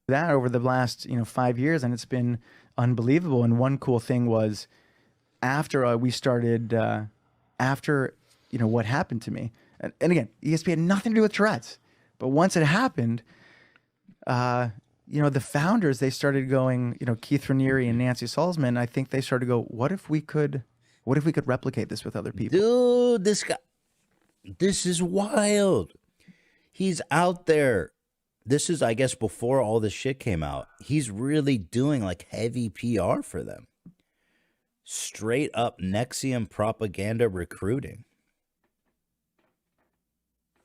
Speaker 4: that over the last 5 years, and it's been unbelievable. And one cool thing was after we started, after what happened to me, and again, ESP had nothing to do with Tourette's, but once it happened, the founders, they started going, Keith Raniere and Nancy Salzman, I think they started to go, what if we could replicate this with other people?
Speaker 1: Dude, this is wild. He's out there. This is, I guess, before all this shit came out. He's really doing like heavy PR for them. Straight up NXIVM propaganda recruiting.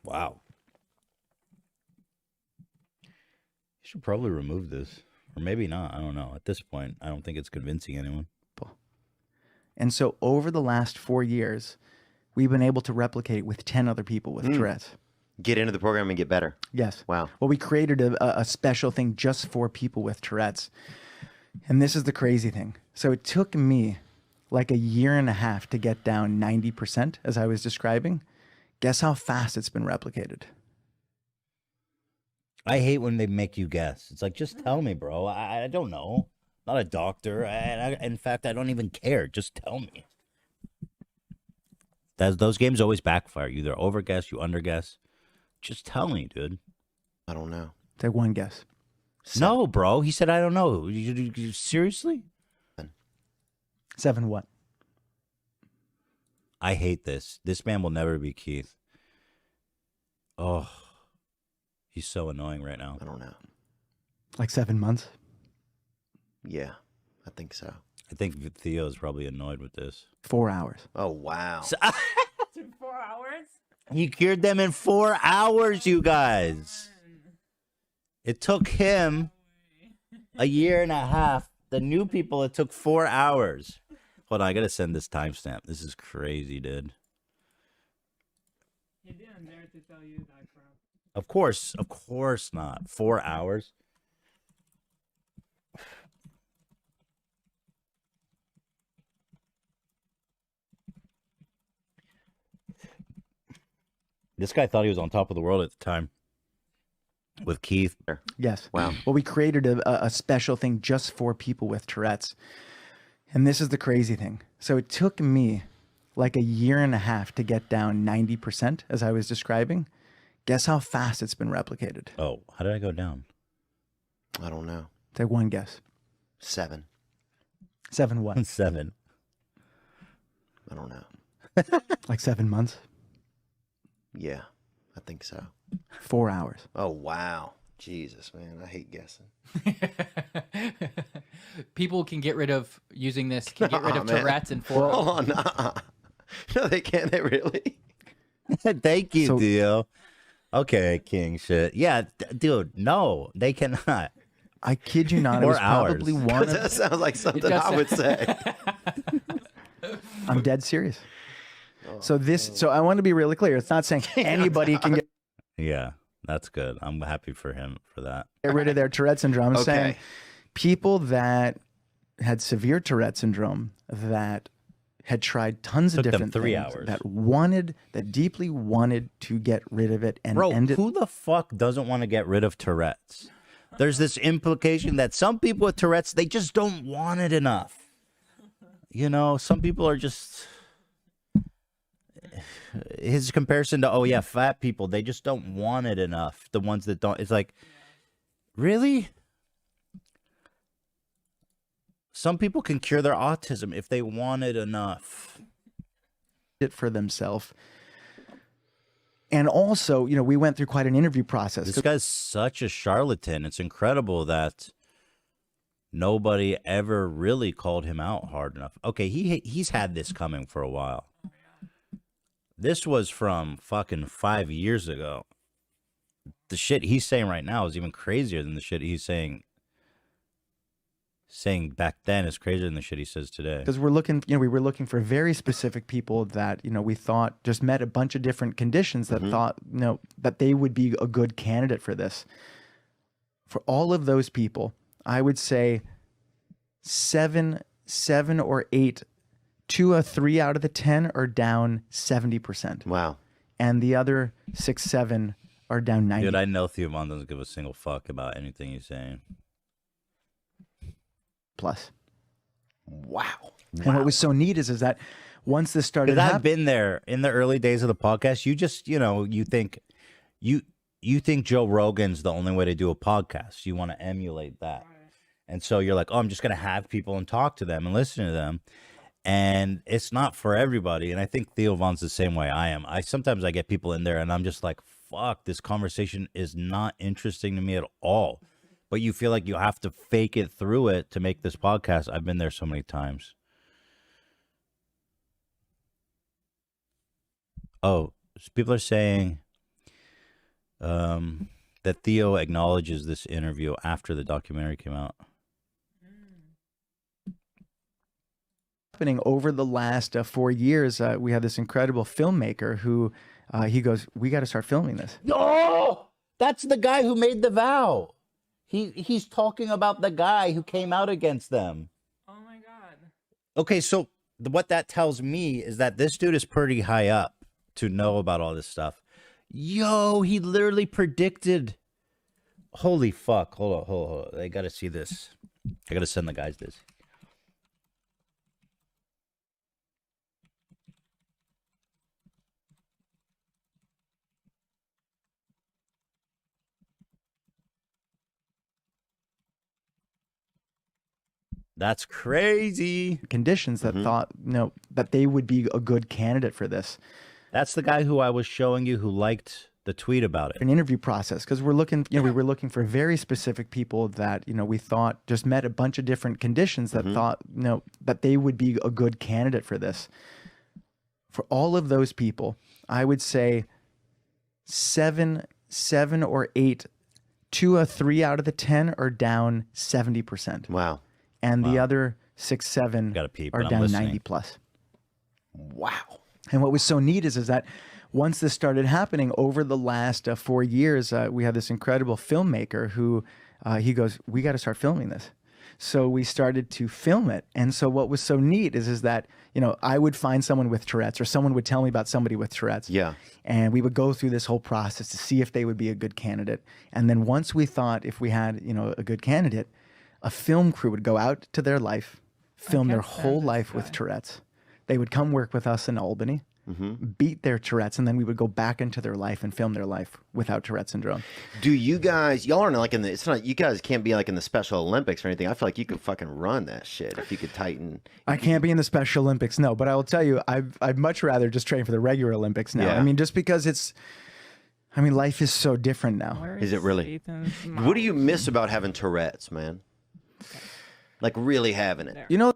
Speaker 1: Wow. You should probably remove this. Or maybe not. I don't know. At this point, I don't think it's convincing anyone.
Speaker 4: And so over the last 4 years, we've been able to replicate it with 10 other people with Tourette's.
Speaker 12: Get into the program and get better.
Speaker 4: Yes.
Speaker 12: Wow.
Speaker 4: Well, we created a special thing just for people with Tourette's. And this is the crazy thing. So it took me like a year and a half to get down 90%, as I was describing. Guess how fast it's been replicated?
Speaker 1: I hate when they make you guess. It's like, just tell me, bro. I don't know. I'm not a doctor. In fact, I don't even care. Just tell me. Those games always backfire. You either overguess, you underguess. Just tell me, dude.
Speaker 12: I don't know.
Speaker 4: Take one guess.
Speaker 1: No, bro. He said, I don't know. You seriously?
Speaker 4: 7 what?
Speaker 1: I hate this. This man will never be Keith. Oh, he's so annoying right now.
Speaker 12: I don't know.
Speaker 4: Like 7 months?
Speaker 12: Yeah, I think so.
Speaker 1: I think Theo's probably annoyed with this.
Speaker 4: 4 hours.
Speaker 12: Oh, wow.
Speaker 2: 4 hours?
Speaker 1: He cured them in 4 hours, you guys. It took him a year and a half. The new people, it took 4 hours. Hold on, I gotta send this timestamp. This is crazy, dude.
Speaker 2: He didn't dare to tell you that crap.
Speaker 1: Of course not. 4 hours. This guy thought he was on top of the world at the time with Keith.
Speaker 4: Yes.
Speaker 12: Wow.
Speaker 4: Well, we created a special thing just for people with Tourette's. And this is the crazy thing. So it took me like a year and a half to get down 90%, as I was describing. Guess how fast it's been replicated?
Speaker 1: Oh, how did I go down?
Speaker 12: I don't know.
Speaker 4: Take one guess.
Speaker 12: 7.
Speaker 4: 7 what?
Speaker 1: 7.
Speaker 12: I don't know.
Speaker 4: Like 7 months?
Speaker 12: Yeah, I think so.
Speaker 4: 4 hours.
Speaker 12: Oh, wow. Jesus, man. I hate guessing.
Speaker 14: People can get rid of using this, can get rid of Tourette's in 4 hours.
Speaker 12: Oh, nah. No, they can't. They really?
Speaker 1: Thank you, Theo. Okay, king shit. Yeah, dude, no, they cannot.
Speaker 4: I kid you not.
Speaker 1: 4
Speaker 4: it was
Speaker 1: hours.
Speaker 4: probably one of...
Speaker 12: That sounds like something I would say.
Speaker 4: I'm dead serious. So I want to be really clear. It's not saying anybody can get
Speaker 1: Yeah, that's good. I'm happy for him for that.
Speaker 4: rid of their Tourette syndrome. I'm saying people that had severe Tourette syndrome that had tried tons of
Speaker 1: Took them
Speaker 4: different
Speaker 1: 3
Speaker 4: things
Speaker 1: hours.
Speaker 4: that deeply wanted to get rid of it and
Speaker 1: Bro,
Speaker 4: end it.
Speaker 1: who the fuck doesn't want to get rid of Tourette's? there's this implication that some people with Tourette's, they just don't want it enough. You know, some people are just, his comparison to, oh yeah, fat people, they just don't want it enough. The ones that don't, it's like, really? Some people can cure their autism if they want it enough.
Speaker 4: It for themselves. And also, you know, we went through quite an interview process.
Speaker 1: This guy's such a charlatan. It's incredible that nobody ever really called him out hard enough. Okay, he's had this coming for a while. This was from fucking 5 years ago. The shit he's saying right now is even crazier than the shit he's saying back then is crazier than the shit he says today.
Speaker 4: Because we're looking, you know, we were looking for very specific people that, you know, we thought just met a bunch of different conditions that thought, you know, that they would be a good candidate for this. For all of those people, I would say 7 or 8, 2 or 3 out of the 10 are down 70%.
Speaker 12: Wow.
Speaker 4: And the other 6, 7 are down 90%.
Speaker 1: Dude, I know Theo Von doesn't give a single fuck about anything he's saying.
Speaker 4: Plus. Wow. And what was so neat is that once this started
Speaker 1: Because I've been there in the early days of the podcast. You just, you know, you think Joe Rogan's the only way to do a podcast. You want to emulate that. And so you're like, oh, I'm just going to have people and talk to them and listen to them. And it's not for everybody. And I think Theo Von's the same way I am. Sometimes I get people in there and I'm just like, fuck, this conversation is not interesting to me at all. But you feel like you have to fake it through it to make this podcast. I've been there so many times. Oh, people are saying that Theo acknowledges this interview after the documentary came out.
Speaker 4: happening over the last 4 years. We had this incredible filmmaker who he goes, we got to start filming this.
Speaker 1: Oh, that's the guy who made the vow. He's talking about the guy who came out against them.
Speaker 2: Oh my god.
Speaker 1: Okay, so what that tells me is that this dude is pretty high up to know about all this stuff. Yo, he literally predicted. Holy fuck. Hold on. I gotta see this. I gotta send the guys this. That's crazy.
Speaker 4: Conditions that thought, you know, that they would be a good candidate for this.
Speaker 1: That's the guy who I was showing you who liked the tweet about it.
Speaker 4: An interview process, because we're looking, you know, we were looking for very specific people that, you know, we thought just met a bunch of different conditions that thought, you know, that they would be a good candidate for this. For all of those people, I would say 7 or 8, 2 or 3 out of the 10 are down 70%.
Speaker 12: Wow.
Speaker 4: And the other 6, 7 are down 90+.
Speaker 12: Wow.
Speaker 4: And what was so neat is that once this started happening over the last 4 years, we had this incredible filmmaker who he goes, we got to start filming this. So we started to film it. And so what was so neat is that, you know, I would find someone with Tourette's or someone would tell me about somebody with Tourette's.
Speaker 12: Yeah.
Speaker 4: And we would go through this whole process to see if they would be a good candidate. And then once we thought if we had, you know, a good candidate, a film crew would go out to their life, film their whole life with Tourette's. They would come work with us in Albany, beat their Tourette's, and then we would go back into their life and film their life without Tourette syndrome.
Speaker 12: Do you guys, y'all aren't like in the, it's not, you guys can't be like in the Special Olympics or anything. I feel like you could fucking run that shit if you could tighten.
Speaker 4: I can't be in the Special Olympics, no, but I will tell you, I'd much rather just train for the regular Olympics now.
Speaker 12: Yeah.
Speaker 4: I mean, just because it's, I mean, life is so different now.
Speaker 12: Is it really? What do you miss about having Tourette's, man? Like really having it.
Speaker 4: You know,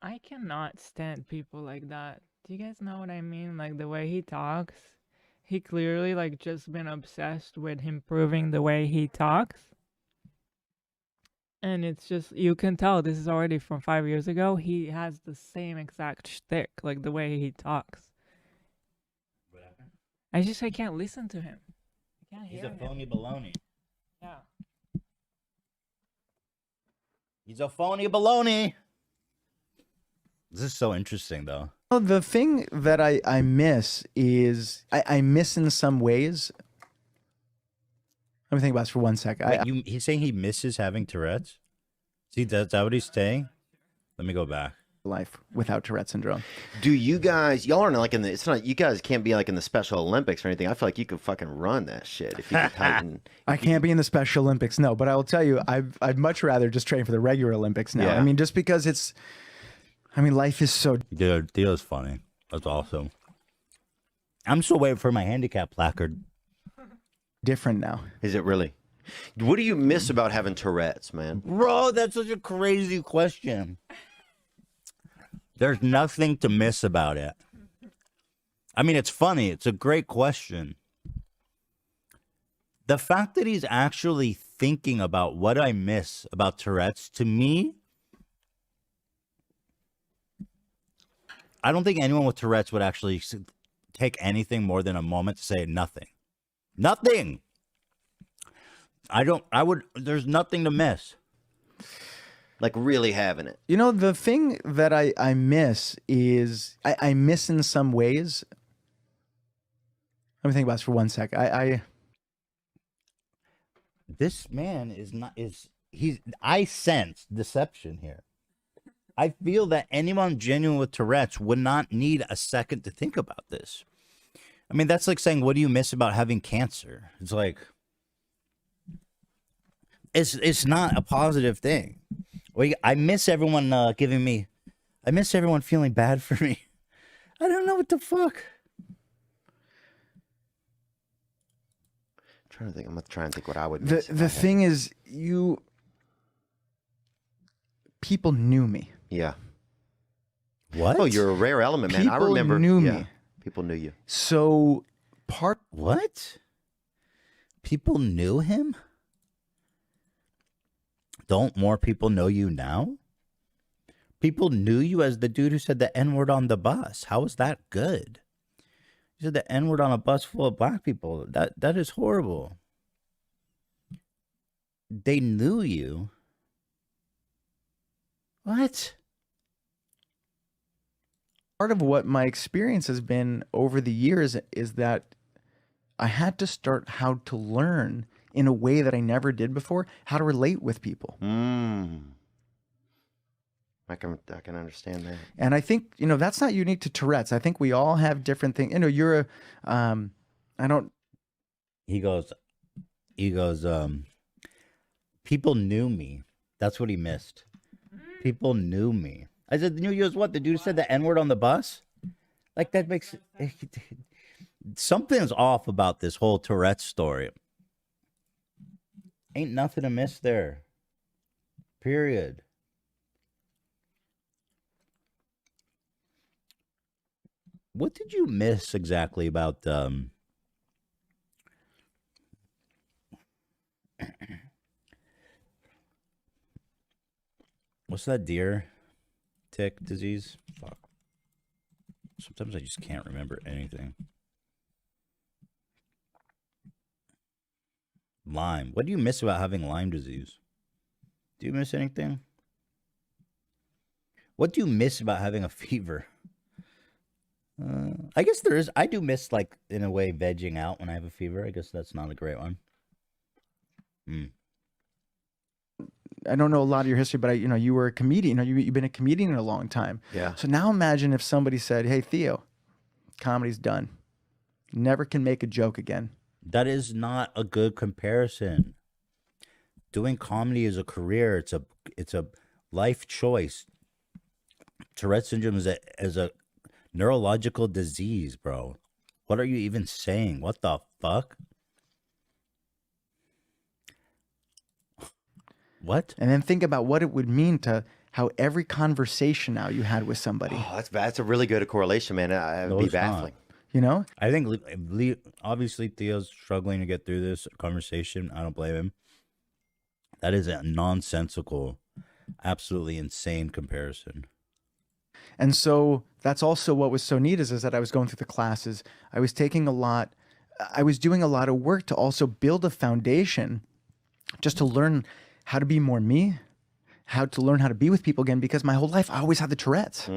Speaker 2: I cannot stand people like that. Do you guys know what I mean? Like the way he talks. He clearly like just been obsessed with improving the way he talks. And it's just, you can tell this is already from 5 years ago. He has the same exact shtick, like the way he talks. I can't listen to him. I can't hear him.
Speaker 1: He's a phony baloney.
Speaker 2: Yeah.
Speaker 1: He's a phony baloney. This is so interesting, though.
Speaker 4: Well, the thing that I miss is, I miss in some ways Let me think about this for 1 sec.
Speaker 1: Wait, he's saying he misses having Tourette's? See, that's that what he's saying? Let me go back.
Speaker 4: Life without Tourette syndrome.
Speaker 12: Do you guys, y'all aren't like in the, it's not, you guys can't be like in the Special Olympics or anything. I feel like you could fucking run that shit if you could tighten.
Speaker 4: I can't be in the Special Olympics, no, but I will tell you, I'd much rather just train for the regular Olympics now.
Speaker 12: Yeah.
Speaker 4: I mean, just because it's, I mean, life is so.
Speaker 1: Dude, Theo's funny. That's awesome. I'm still waiting for my handicap placard.
Speaker 4: Different now.
Speaker 12: Is it really? What do you miss about having Tourette's, man?
Speaker 1: Bro, that's such a crazy question. There's nothing to miss about it. I mean, it's funny. It's a great question. The fact that he's actually thinking about what I miss about Tourette's, to me, I don't think anyone with Tourette's would actually take anything more than a moment to say nothing. Nothing. There's nothing to miss.
Speaker 12: Like really having it.
Speaker 4: You know, the thing that I miss is, I miss in some ways. Let me think about this for 1 sec.
Speaker 1: This man I sense deception here. I feel that anyone genuine with Tourette's would not need a second to think about this. I mean, that's like saying, what do you miss about having cancer? It's like, it's not a positive thing. I miss everyone I miss everyone feeling bad for me. I don't know what the fuck.
Speaker 12: I'm trying to think. I'm gonna try and think what I would miss.
Speaker 4: The thing is, people knew me.
Speaker 12: Yeah.
Speaker 1: What?
Speaker 12: Oh, you're a rare element, man. I
Speaker 4: People
Speaker 12: remember.
Speaker 4: knew
Speaker 12: yeah,
Speaker 4: me.
Speaker 12: People knew you.
Speaker 4: So
Speaker 1: What? People knew him? Don't more people know you now? People knew you as the dude who said the N-word on the bus. How is that good? You said the N-word on a bus full of black people. That is horrible. They knew you. What?
Speaker 4: Part of what my experience has been over the years is that I had to start how to learn in a way that I never did before, how to relate with people.
Speaker 12: I can understand that.
Speaker 4: And I think, that's not unique to Tourette's. I think we all have different things. You're
Speaker 1: He goes, people knew me. That's what he missed. People knew me. I said, knew you as what? The dude said the N-word on the bus? Like, that makes... Something's off about this whole Tourette's story. Ain't nothing to miss there. Period. What did you miss exactly about what's that deer tick disease? Fuck. Sometimes I just can't remember anything. Lyme. What do you miss about having Lyme disease? Do you miss anything? What do you miss about having a fever? I guess there is. I do miss, like, in a way, vegging out when I have a fever. I guess that's not a great one.
Speaker 4: I don't know a lot of your history, but you were a comedian. You've been a comedian in a long time.
Speaker 12: Yeah.
Speaker 4: So now imagine if somebody said, "Hey, Theo, comedy's done. Never can make a joke again."
Speaker 1: That is not a good comparison. Doing comedy is a career. It's a life choice. Tourette's syndrome is a neurological disease, bro. What are you even saying? What the fuck? What?
Speaker 4: And then think about what it would mean to how every conversation now you had with somebody.
Speaker 12: Oh, that's bad. That's a really good correlation, man. It would be baffling.
Speaker 1: I think obviously Theo's struggling to get through this conversation. I don't blame him. That is a nonsensical, absolutely insane comparison.
Speaker 4: And so that's also what was so neat is that I was going through the classes. I was doing a lot of work to also build a foundation just to learn how to be more me, how to learn how to be with people again, because my whole life I always had the Tourette's.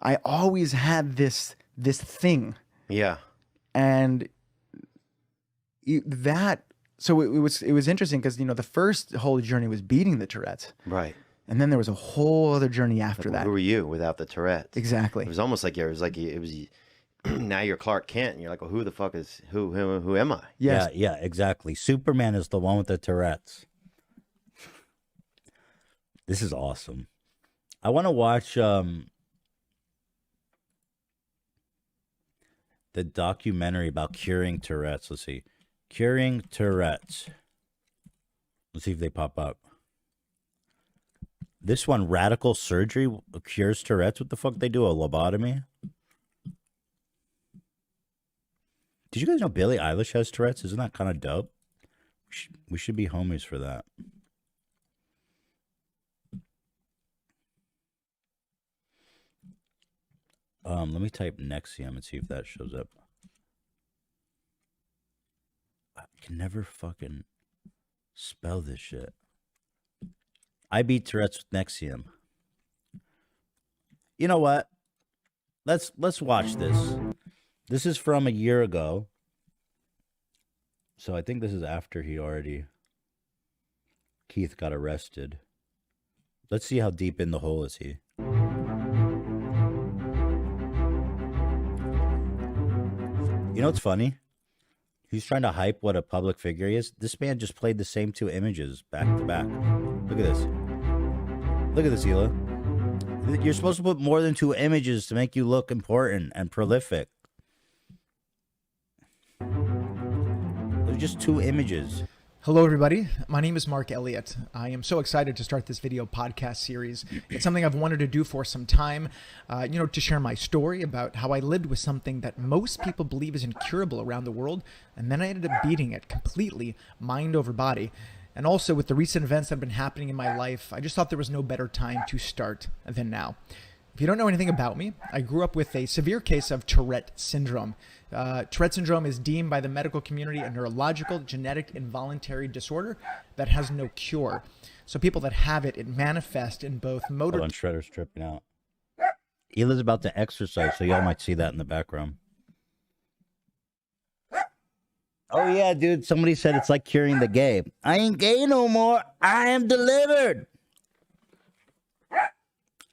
Speaker 4: I always had this thing.
Speaker 12: Yeah.
Speaker 4: And So it was interesting because, you know, the first whole journey was beating the Tourette's.
Speaker 12: Right.
Speaker 4: And then there was a whole other journey after that.
Speaker 12: Who were you without the Tourette's?
Speaker 4: Exactly.
Speaker 12: It was almost like it was now you're Clark Kent, and you're like, well, who the fuck is who am I?
Speaker 1: Yes. Yeah, exactly. Superman is the one with the Tourette's. This is awesome. I want to watch the documentary about curing Tourette's. Let's see. Curing Tourette's. Let's see if they pop up. This one, radical surgery cures Tourette's. What the fuck they do? A lobotomy? Did you guys know Billie Eilish has Tourette's? Isn't that kind of dope? We should be homies for that. Let me type NXIVM and see if that shows up. I can never fucking spell this shit. I beat Tourette's with NXIVM. You know what? Let's watch this. This is from a year ago. So I think this is after Keith got arrested. Let's see how deep in the hole is he. You know what's funny? He's trying to hype what a public figure he is. This man just played the same two images back to back. Look at this. Look at this, Hila. You're supposed to put more than two images to make you look important and prolific. They're just two images.
Speaker 13: Hello, everybody. My name is Mark Elliott. I am so excited to start this video podcast series. It's something I've wanted to do for some time, to share my story about how I lived with something that most people believe is incurable around the world, and then I ended up beating it completely, mind over body. And also with the recent events that have been happening in my life, I just thought there was no better time to start than now. If you don't know anything about me, I grew up with a severe case of Tourette syndrome. Tourette syndrome is deemed by the medical community a neurological, genetic, involuntary disorder that has no cure. So people that have it manifests in both motor...
Speaker 1: Hold on, Shredder's tripping out. Hila's about to exercise, so y'all might see that in the background. Oh, yeah, dude. Somebody said it's like curing the gay. I ain't gay no more. I am delivered.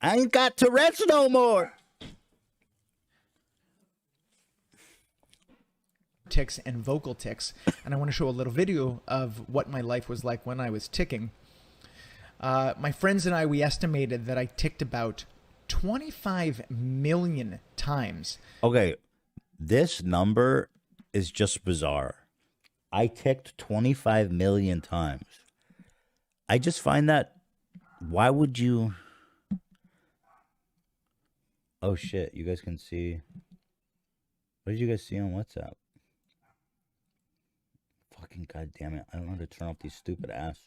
Speaker 1: I ain't got Tourette's no more.
Speaker 13: Tics and vocal tics. And I want to show a little video of what my life was like when I was ticking. My friends and I, we estimated that I ticked about 25 million times.
Speaker 1: Okay, this number is just bizarre. I ticked 25 million times. I just find that, why would you... Oh shit, you guys can see... What did you guys see on WhatsApp? Fucking goddamn it, I don't know how to turn off these stupid ass.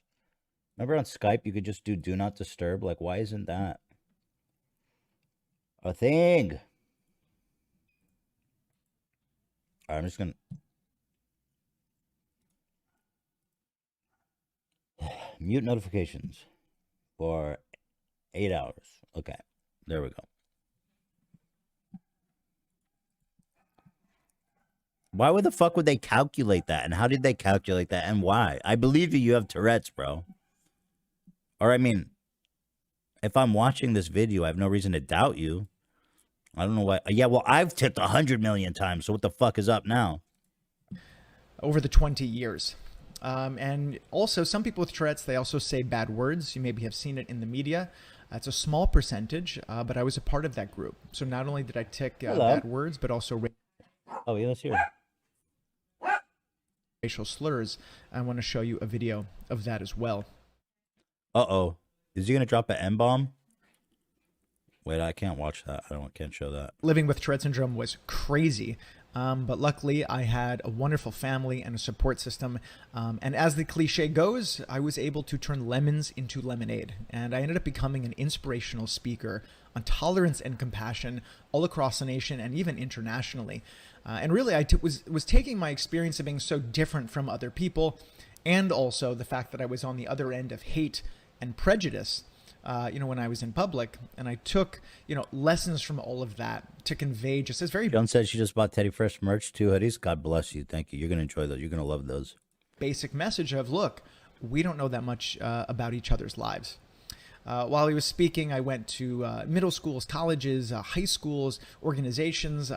Speaker 1: Remember on Skype you could just do not disturb? Like, why isn't that a thing? Alright, I'm just gonna... Mute notifications for 8 hours. Okay, there we go. Why would the fuck would they calculate that? And how did they calculate that? And why? I believe you have Tourette's, bro. Or, I mean, if I'm watching this video, I have no reason to doubt you. I don't know why. Yeah, well, I've ticked 100 million times, so what the fuck is up now?
Speaker 13: Over the 20 years. And also, some people with Tourette's, they also say bad words. You maybe have seen it in the media. It's a small percentage, but I was a part of that group. So not only did I tick bad words, but also...
Speaker 1: Oh, yeah, let's hear it.
Speaker 13: Racial slurs. I want to show you a video of that as well.
Speaker 1: Uh-oh. Is he going to drop an M-bomb? Wait, I can't watch that. Can't show that.
Speaker 13: Living with Tourette syndrome was crazy. But luckily, I had a wonderful family and a support system. And as the cliche goes, I was able to turn lemons into lemonade. And I ended up becoming an inspirational speaker on tolerance and compassion all across the nation and even internationally. And really, I was taking my experience of being so different from other people, and also the fact that I was on the other end of hate and prejudice, when I was in public, and I took, lessons from all of that to convey just this very
Speaker 1: John said she just bought Teddy Fresh merch, 2 hoodies. God bless you. Thank you. You're going to enjoy those. You're going to love those.
Speaker 13: basic message of, look, we don't know that much about each other's lives. While he was speaking, I went to middle schools, colleges, high schools, organizations,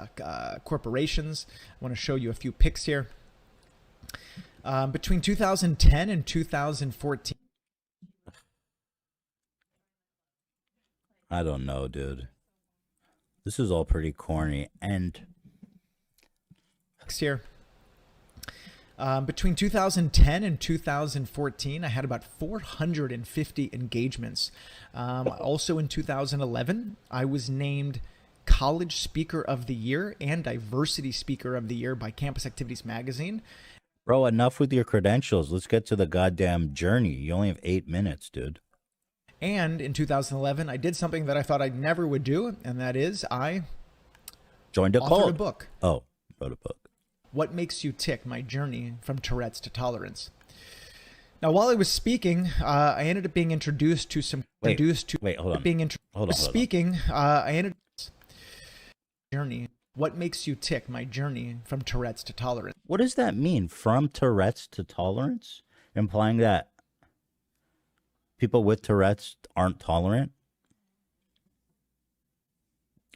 Speaker 13: corporations. I want to show you a few pics here. Between 2010 and 2014.
Speaker 1: I don't know, dude. This is all pretty corny. And
Speaker 13: here. Between 2010 and 2014, I had about 450 engagements. Also in 2011, I was named College Speaker of the Year and Diversity Speaker of the Year by Campus Activities Magazine.
Speaker 1: Bro, enough with your credentials. Let's get to the goddamn journey. You only have 8 minutes, dude.
Speaker 13: And in 2011, I did something that I thought I never would do, and that is I
Speaker 1: joined a
Speaker 13: authored
Speaker 1: cult.
Speaker 13: a book.
Speaker 1: Oh, wrote a book.
Speaker 13: What Makes You Tick? My Journey from Tourette's to Tolerance. Now, while I was speaking, I ended up being introduced to some...
Speaker 1: Wait, hold on. Hold on.
Speaker 13: Speaking, I ended journey. What Makes You Tick? My Journey from Tourette's to Tolerance.
Speaker 1: What does that mean? From Tourette's to tolerance? Implying that people with Tourette's aren't tolerant?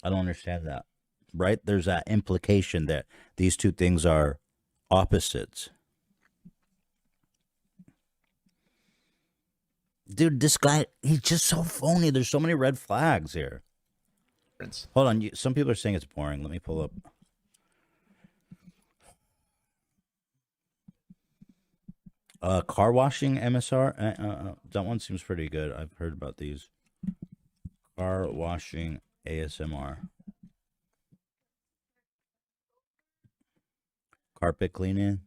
Speaker 1: I don't understand that. Right? There's that implication that these two things are opposites. Dude, this guy, he's just so phony. There's so many red flags here. Hold on. Some people are saying it's boring. Let me pull up. Car washing MSR. That one seems pretty good. I've heard about these. Car washing ASMR. Carpet cleaning.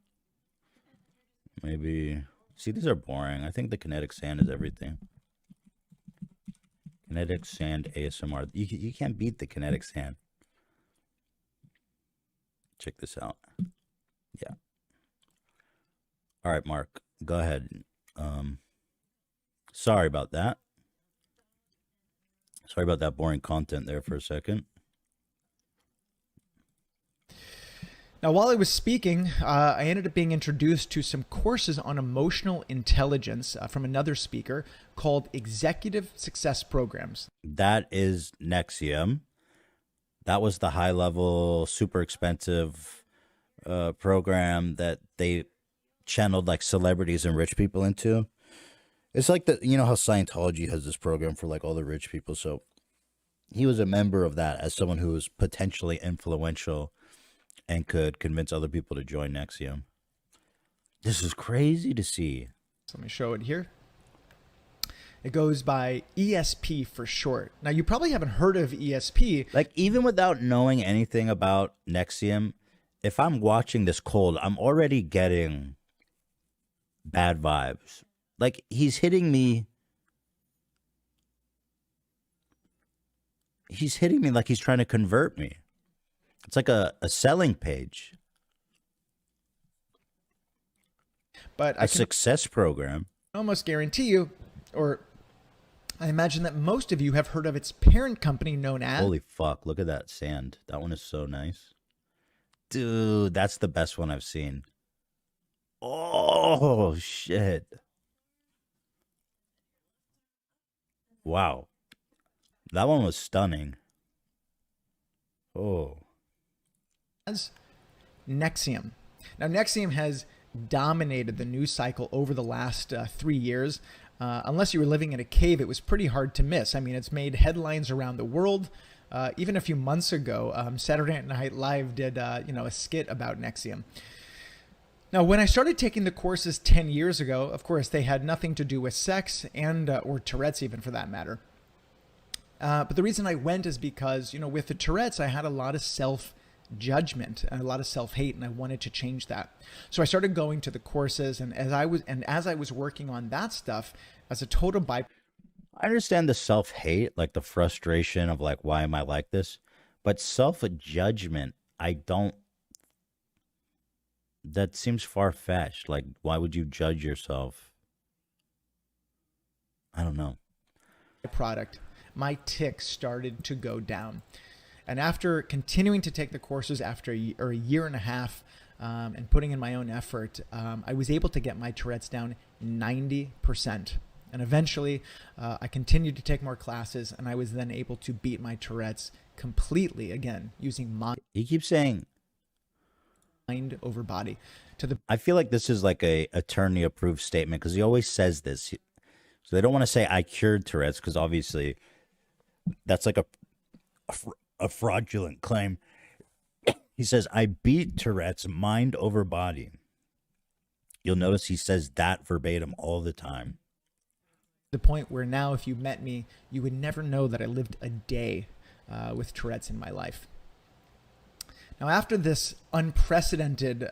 Speaker 1: Maybe. See, these are boring. I think the kinetic sand is everything. Kinetic sand ASMR. You can't beat the kinetic sand. Check this out. Yeah. All right, Mark. Go ahead. Sorry about that. Sorry about that boring content there for a second.
Speaker 13: Now, while I was speaking, I ended up being introduced to some courses on emotional intelligence from another speaker called Executive Success Programs.
Speaker 1: That is NXIVM. That was the high-level, super expensive program that they channeled like celebrities and rich people into. It's like you know how Scientology has this program for like all the rich people. So he was a member of that as someone who was potentially influential and could convince other people to join NXIVM. This is crazy to see.
Speaker 13: So let me show it here. It goes by ESP for short. Now, you probably haven't heard of ESP.
Speaker 1: Like, even without knowing anything about NXIVM, if I'm watching this cold, I'm already getting bad vibes. Like, he's hitting me. He's hitting me like he's trying to convert me. It's like a selling page.
Speaker 13: But
Speaker 1: a success program.
Speaker 13: I almost guarantee you, or I imagine that most of you have heard of its parent company known as...
Speaker 1: Holy fuck, look at that sand. That one is so nice. Dude, that's the best one I've seen. Oh, shit. Wow. That one was stunning. Oh.
Speaker 13: As NXIVM. Now, NXIVM has dominated the news cycle over the last 3 years. Unless you were living in a cave, it was pretty hard to miss. I mean, it's made headlines around the world. Even a few months ago, Saturday Night Live did, a skit about NXIVM. Now, when I started taking the courses 10 years ago, of course, they had nothing to do with sex and or Tourette's even for that matter. But the reason I went is because, with the Tourette's, I had a lot of self-judgment and a lot of self-hate, and I wanted to change that. So I started going to the courses, and as I was working on that stuff, as a total I
Speaker 1: understand the self-hate, like the frustration of like, why am I like this? But self-judgment, I don't. That seems far-fetched. Like, why would you judge yourself? I don't know.
Speaker 13: product, my tics started to go down. And after continuing to take the courses after a year and a half and putting in my own effort, I was able to get my Tourette's down 90%. And eventually, I continued to take more classes, and I was then able to beat my Tourette's completely again using
Speaker 1: He keeps saying
Speaker 13: mind over body.
Speaker 1: I feel like this is like a attorney approved statement because he always says this. So they don't want to say I cured Tourette's because obviously that's like a fraudulent claim. He says I beat Tourette's mind over body. You'll notice he says that verbatim all the time.
Speaker 13: The point where now if you met me, you would never know that I lived a day with Tourette's in my life. Now, after this unprecedented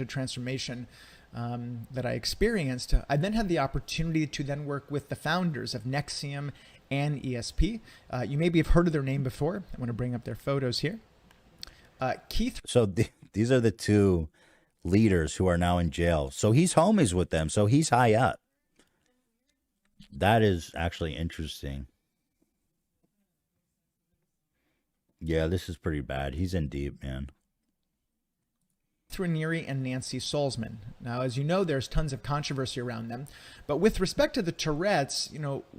Speaker 13: transformation that I experienced, I then had the opportunity to then work with the founders of NXIVM and ESP. You maybe have heard of their name before. I want to bring up their photos here. Keith.
Speaker 1: So these are the two leaders who are now in jail. So he's homies with them. So he's high up. That is actually interesting. Yeah, this is pretty bad. He's in deep, man.
Speaker 13: Raniere and Nancy Salzman. Now, as you know, there's tons of controversy around them. But with respect to the Tourette's,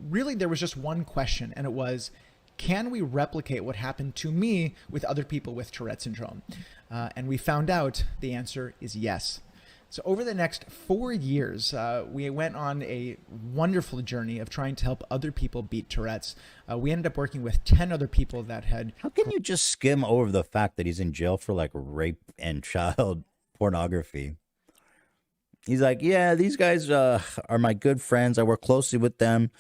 Speaker 13: really there was just one question, and it was, can we replicate what happened to me with other people with Tourette syndrome? And we found out the answer is yes. So over the next 4 years, we went on a wonderful journey of trying to help other people beat Tourette's. We ended up working with 10 other people that had...
Speaker 1: How can you just skim over the fact that he's in jail for like rape and child pornography? He's like, yeah, these guys are my good friends. I work closely with them.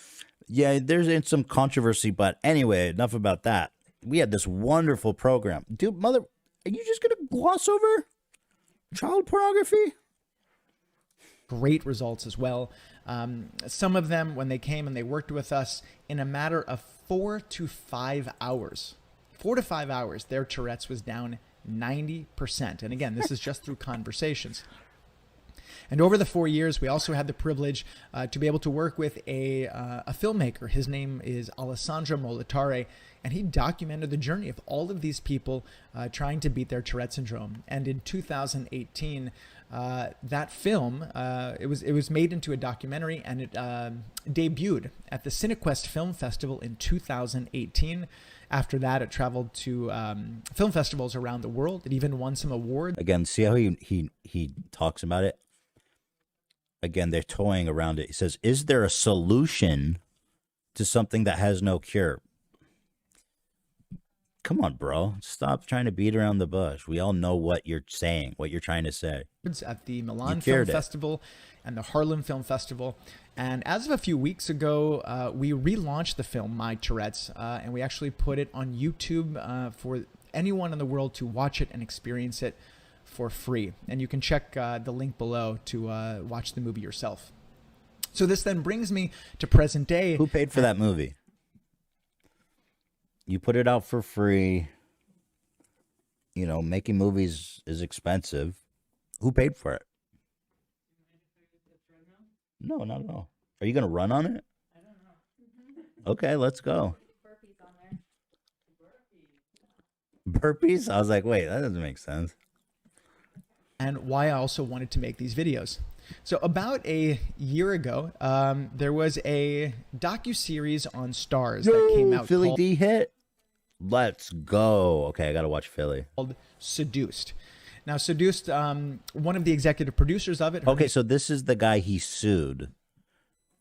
Speaker 1: Yeah, there's some controversy, but anyway, enough about that. We had this wonderful program. Dude, are you just going to gloss over child pornography?
Speaker 13: Great results as well. Some of them, when they came and they worked with us, in a matter of 4 to 5 hours, their Tourette's was down 90%. And again, this is just through conversations. And over the 4 years, we also had the privilege to be able to work with a filmmaker. His name is Alessandro Molatare, and he documented the journey of all of these people trying to beat their Tourette syndrome. And in 2018, that film, it was made into a documentary, and it debuted at the CineQuest Film Festival in 2018. After that, it traveled to film festivals around the world. It even won some awards.
Speaker 1: Again, see how he talks about it? Again, they're toying around it. He says, is there a solution to something that has no cure? Come on, bro. Stop trying to beat around the bush. We all know what you're saying, what you're trying to say.
Speaker 13: At the Milan Film Festival and the Harlem Film Festival. And as of a few weeks ago, we relaunched the film, My Tourette's, and we actually put it on YouTube for anyone in the world to watch it and experience it for free. And you can check the link below to watch the movie yourself. So this then brings me to present day.
Speaker 1: Who paid for that movie? You put it out for free. You know, making movies is expensive. Who paid for it? No, not at all. Are you going to run on it? I don't know. Okay, let's go. Burpees? I was like, wait, that doesn't make sense.
Speaker 13: And why I also wanted to make these videos. So about a year ago, there was a docu-series on Stars that came out
Speaker 1: Philly D hit. Let's go. Okay, I got to watch Philly.
Speaker 13: Called Seduced. Now, Seduced, one of the executive producers of it.
Speaker 1: Okay, so this is the guy he sued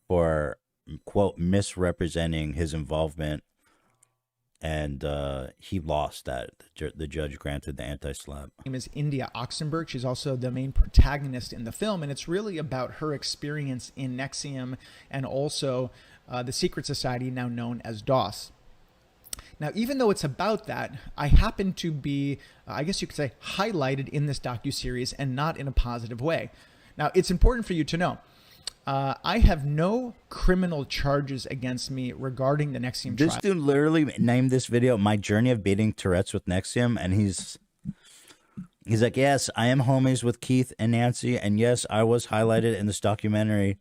Speaker 1: for, quote, misrepresenting his involvement. And he lost that. The judge granted the anti-slap.
Speaker 13: Her name is India Oxenberg. She's also the main protagonist in the film, and it's really about her experience in NXIVM and also the secret society now known as DOS. Now, even though it's about that, I happen to be, I guess you could say, highlighted in this docuseries and not in a positive way. Now, it's important for you to know, I have no criminal charges against me regarding the NXIVM trial.
Speaker 1: This dude literally named this video "My Journey of Beating Tourette's with NXIVM," and he's like, yes, I am homies with Keith and Nancy, and yes, I was highlighted in this documentary.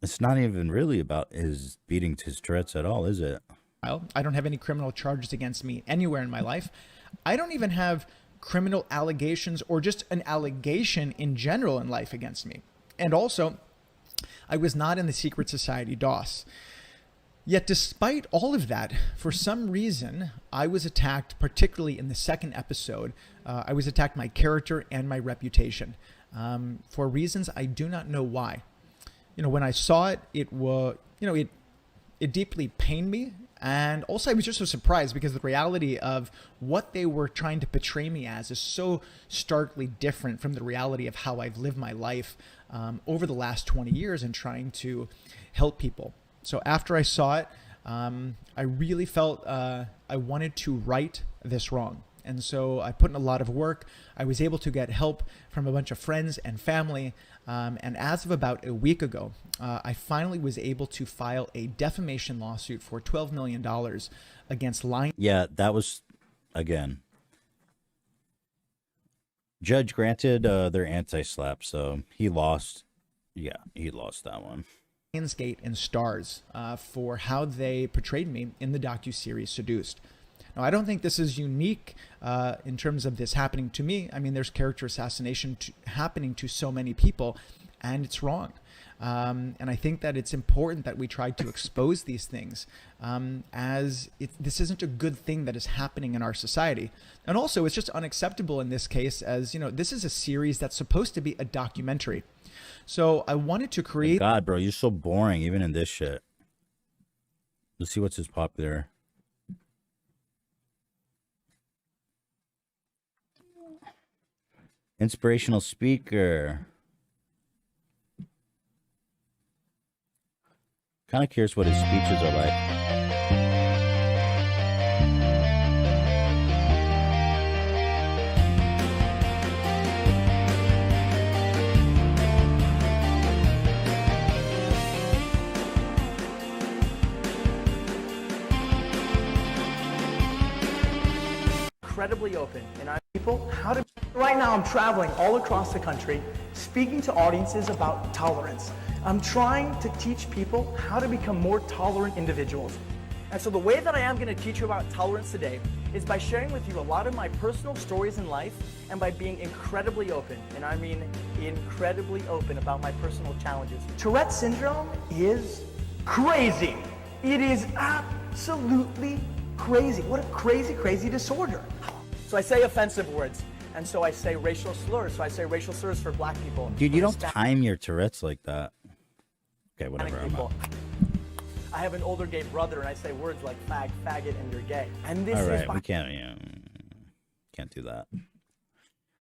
Speaker 1: It's not even really about his beating his Tourette's at all, is it?
Speaker 13: I don't have any criminal charges against me anywhere in my life. I don't even have criminal allegations or just an allegation in general in life against me. And also, I was not in the secret society DOS. Yet despite all of that, for some reason, I was attacked, particularly in the second episode. I was attacked my character and my reputation for reasons I do not know why. When I saw it, it deeply pained me. And also I was just so surprised because the reality of what they were trying to portray me as is so starkly different from the reality of how I've lived my life over the last 20 years and trying to help people. So after I saw it, I really felt I wanted to right this wrong. And so I put in a lot of work. I was able to get help from a bunch of friends and family. And as of about a week ago, I finally was able to file a defamation lawsuit for $12 million against Line.
Speaker 1: Yeah, that was, again, judge granted their anti-slap, so he lost. Yeah, he lost that one.
Speaker 13: Lionsgate and Stars for how they portrayed me in the docuseries Seduced. Now, I don't think this is unique in terms of this happening to me. I mean, there's character assassination happening to so many people, and it's wrong. And I think that it's important that we try to expose these things as this isn't a good thing that is happening in our society. And also, it's just unacceptable in this case as, this is a series that's supposed to be a documentary. So I wanted to create...
Speaker 1: God, bro, you're so boring, even in this shit. Let's see what's his popular... Inspirational speaker. Kind of curious what his speeches are like.
Speaker 15: Incredibly open, and I'm people how to. Right now, I'm traveling all across the country, speaking to audiences about tolerance. I'm trying to teach people how to become more tolerant individuals. And so the way that I am going to teach you about tolerance today is by sharing with you a lot of my personal stories in life and by being incredibly open, and I mean incredibly open about my personal challenges. Tourette's syndrome is crazy. It is absolutely crazy. What a crazy, crazy disorder. So I say offensive words, and so I say racial slurs. So I say racial slurs for black people.
Speaker 1: Dude, you don't time your Tourette's like that. Okay, whatever.
Speaker 15: I have an older gay brother, and I say words like fag, faggot, and you're gay. And this
Speaker 1: all
Speaker 15: is
Speaker 1: right, we can't do that.